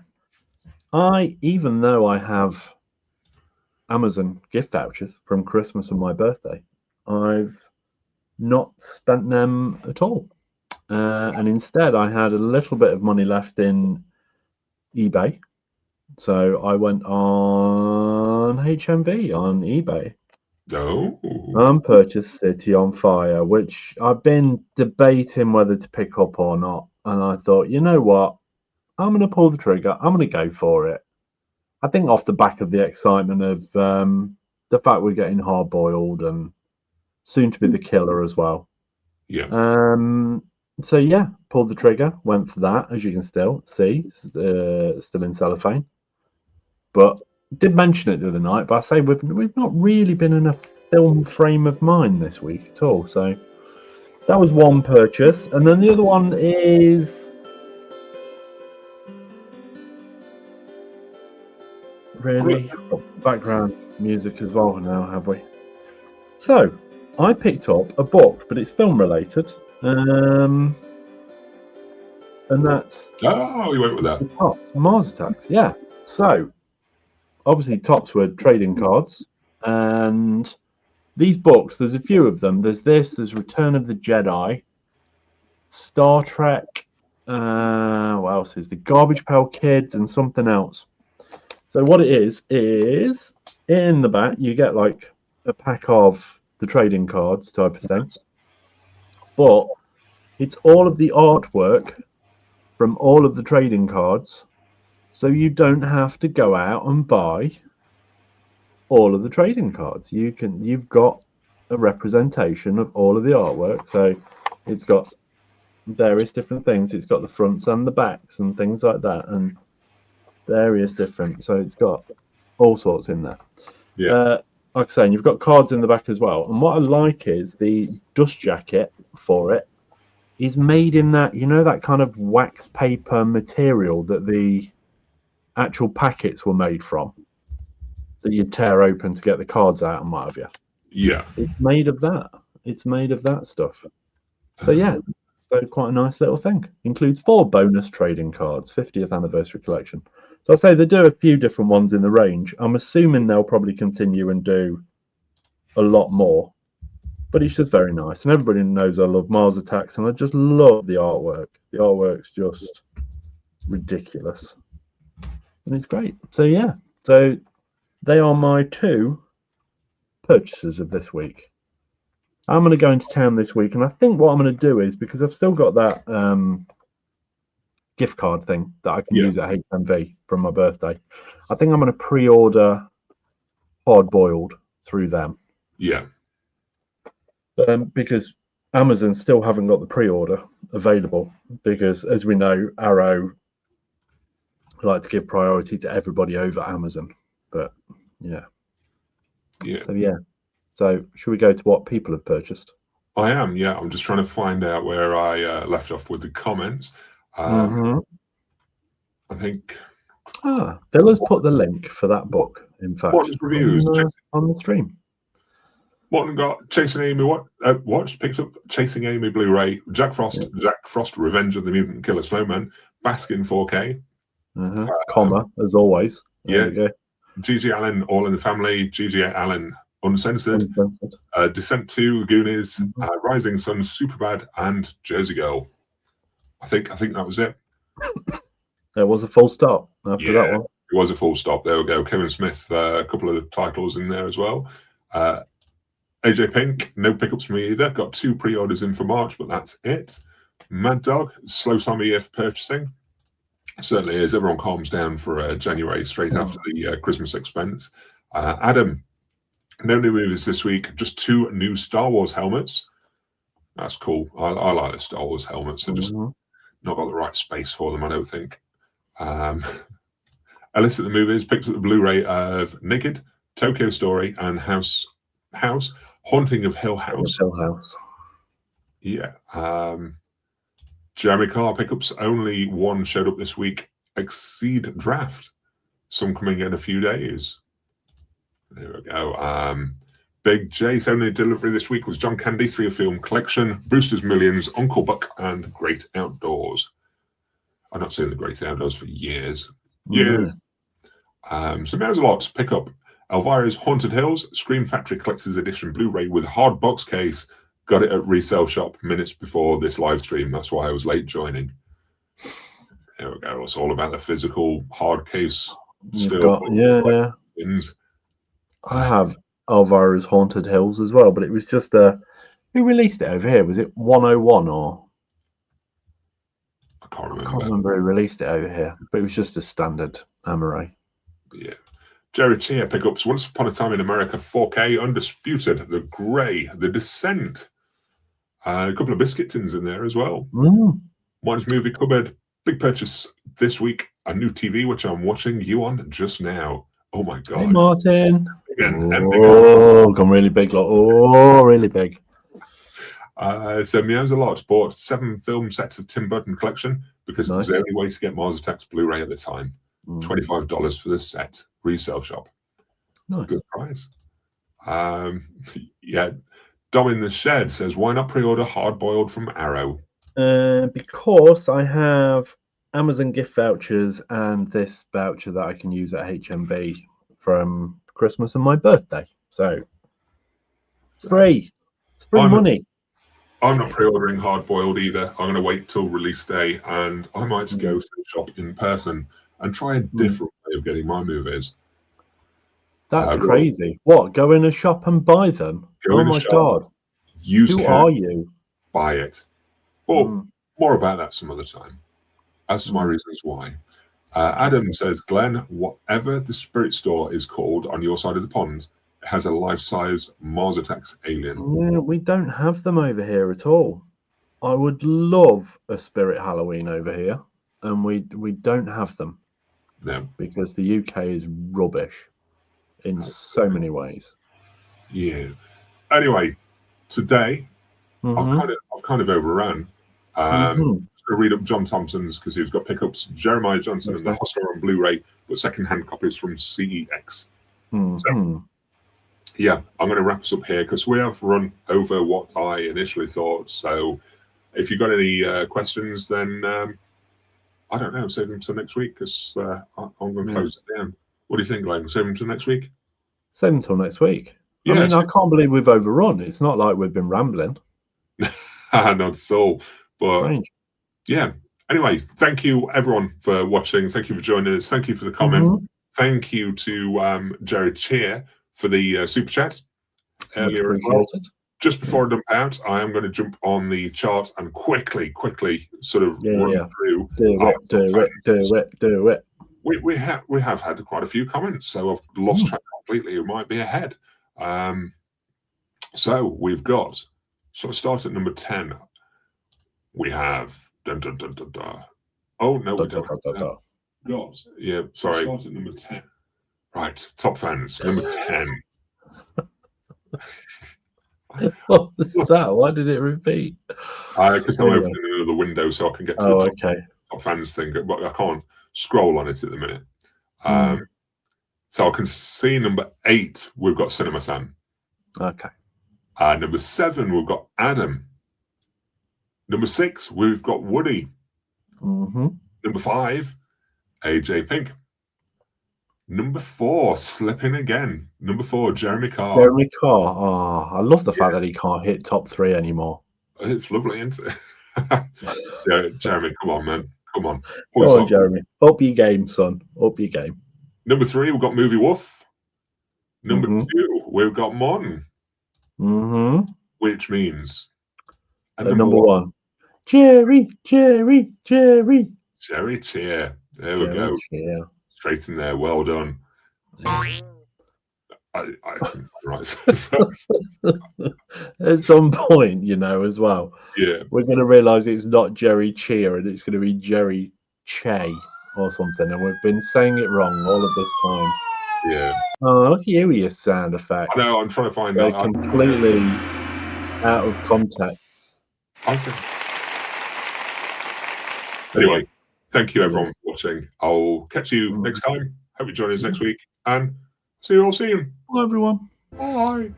even though I have Amazon gift vouchers from Christmas and my birthday, I've not spent them at all. And instead, I had a little bit of money left in eBay. So I went on HMV on eBay. And purchased City on Fire, which I've been debating whether to pick up or not. And I thought, you know what? I'm going to pull the trigger. I'm going to go for it. I think off the back of the excitement of the fact we're getting hard-boiled and soon to be the killer as well. Yeah. So yeah, pulled the trigger, went for that, as you can still see, still in cellophane. But did mention it the other night, but I say we've not really been in a film frame of mind this week at all. So that was one purchase, and then the other one is really background music as well now, have we? So I picked up a book, but it's film related, and that's you went with that. Tops, Mars Attacks, yeah. So obviously Tops were trading cards, and these books, there's a few of them. There's Return of the Jedi, Star Trek, what else is the Garbage Pail Kids, and something else. So what it is in the back you get like a pack of the trading cards type of thing, but it's all of the artwork from all of the trading cards, so you don't have to go out and buy all of the trading cards. You've got a representation of all of the artwork. So it's got various different things. It's got the fronts and the backs and things like that, and various different. So it's got all sorts in there. Yeah. Like I say, and you've got cards in the back as well. And what I like is the dust jacket for it is made in that, that kind of wax paper material that the actual packets were made from, that you tear open to get the cards out and what have you. Yeah. It's made of that. It's made of that stuff. So yeah, so quite a nice little thing. Includes 4 bonus trading cards, 50th anniversary collection. So I'd say they do a few different ones in the range. I'm assuming they'll probably continue and do a lot more. But it's just very nice. And everybody knows I love Mars Attacks, and I just love the artwork. The artwork's just ridiculous. And it's great. So yeah. So they are my 2 purchases of this week. I'm going to go into town this week, and I think what I'm going to do is, because I've still got that gift card thing that I can use at HMV from my birthday, I think I'm going to pre-order Hard Boiled through them. Yeah. Because Amazon still haven't got the pre-order available, because as we know, Arrow like to give priority to everybody over Amazon. But yeah. So yeah. So should we go to what people have purchased? I am, yeah. I'm just trying to find out where I left off with the comments. I think. Let's put the link for that book. In fact, reviews on the stream. Morton got Chasing Amy. Watched picked up Chasing Amy Blu Ray. Jack Frost, Revenge of the Mutant Killer Snowman. Baskin 4K. Comma as always. Yeah. Gigi Allen, All in the Family. Gigi Allen, Uncensored. Descent 2, Goonies, Rising Sun, Superbad, and Jersey Girl. I think that was it. There was a full stop after that one. It was a full stop. There we go. Kevin Smith, a couple of the titles in there as well. AJ Pink, no pickups for me either. Got 2 pre-orders in for March, but that's it. Mad Dog, slow time of year for purchasing. Certainly is. Everyone calms down for January, straight after the Christmas expense. Adam, no new movies this week. Just 2 new Star Wars helmets. That's cool. I like the Star Wars helmets. They're just not got the right space for them, I don't think. Ellis at the Movies picked up the Blu Ray of Naked, Tokyo Story, and House, Haunting of Hill House. Hill House. Yeah. Jeremy Carr pickups, only one showed up this week. Exceed Draft. Some coming in a few days. There we go. Big J's only delivery this week was John Candy, 3 Film Collection, Brewster's Millions, Uncle Buck, and Great Outdoors. I've not seen the Great Outdoors for years. So there's a lot to pick up. Elvira's Haunted Hills, Scream Factory Collector's Edition Blu-ray with hard box case. Got it at resale shop minutes before this live stream. That's why I was late joining. There we go. It's all about the physical hard case. Still, I have Elvira's Haunted Hills as well, but it was just who released it over here? Was it 101 or? I can't remember. I can't remember who released it over here, but it was just a standard Amaray. Yeah. Jerry Cheer pickups Once Upon a Time in America 4K Undisputed, The Grey, The Descent. A couple of biscuit tins in there as well. Mine's Movie Cupboard. Big purchase this week. A new TV, which I'm watching you on just now. Oh my God. Hey, Martin. Gone really big. Really big. So Meows a Lot bought 7 film sets of Tim Burton collection because it was the only way to get Mars Attacks Blu-ray at the time. $25 for the set. Resale shop. Nice. Good price. Yeah. Dom in the Shed says, why not pre-order Hard Boiled from Arrow? Because I have Amazon gift vouchers and this voucher that I can use at HMV from Christmas and my birthday. So it's free. It's free money. I'm not pre-ordering Hard Boiled either. I'm going to wait till release day, and I might go to the shop in person and try a different way of getting my movies. That's crazy. What? Go in a shop and buy them? Oh my God. Who are you? Buy it. Well, more about that some other time. As to my reasons why. Adam says, Glenn, whatever the spirit store is called on your side of the pond, it has a life-size Mars Attacks alien. Yeah, we don't have them over here at all. I would love a Spirit Halloween over here, and we don't have them. No. Because the UK is rubbish in so many ways. Yeah. Anyway, today I've kind of overrun. I'm going to read up John Thompson's because he's got pickups. Jeremiah Johnson and the Hostler on Blu-ray, but second-hand copies from CEX. So, yeah, I'm going to wrap us up here because we have run over what I initially thought. So if you've got any questions, then I don't know, save them till next week because I'm going to close it down. What do you think, Glenn? Save them till next week? Save them till next week. Yeah, I mean, I can't believe we've overrun. It's not like we've been rambling. Not at all. But strange. Yeah. Anyway, thank you everyone for watching. Thank you for joining us. Thank you for the comment. Thank you to Jared Cheer for the super chat earlier as well. Just before I dump out, I am going to jump on the chart and quickly sort of run through. Do it. We have had quite a few comments, so I've lost track completely. Who might be ahead? So we've got. So I start at number 10. We have. Oh no, we don't. God, yeah. Sorry. Start at number 10. Right, top fans. Number 10. What was that? Why did it repeat? Because I'm opening another window so I can get to the top fans thing, but I can't scroll on it at the minute. So I can see number 8, we've got Cinema San. Okay. Number 7, we've got Adam. Number 6, we've got Woody. Number 5, AJ Pink. Number 4, slipping again. Number 4, Jeremy Carr. Jeremy Carr. Oh, I love the fact that he can't hit top 3 anymore. It's lovely, isn't it? Jeremy, come on, man. Come on. Come on, Jeremy. Up your game, son. Up your game. Number 3, we've got Movie Wolf. Number 2, we've got Mon. Which means... And number 1. Jerry. Jerry Cheer. There we go. Cheer. Straight in there. Well done. I right. At some point, you know, as well. Yeah. We're going to realise it's not Jerry Cheer and it's going to be Jerry Che. or something, and we've been saying it wrong all of this time. Yeah. Oh, look at you with your sound effects. I know. I'm trying to find They're that. completely out of context. Okay. Anyway, thank you everyone for watching. I'll catch you next time. Hope you join us next week, and see you all soon. Bye, everyone. Bye.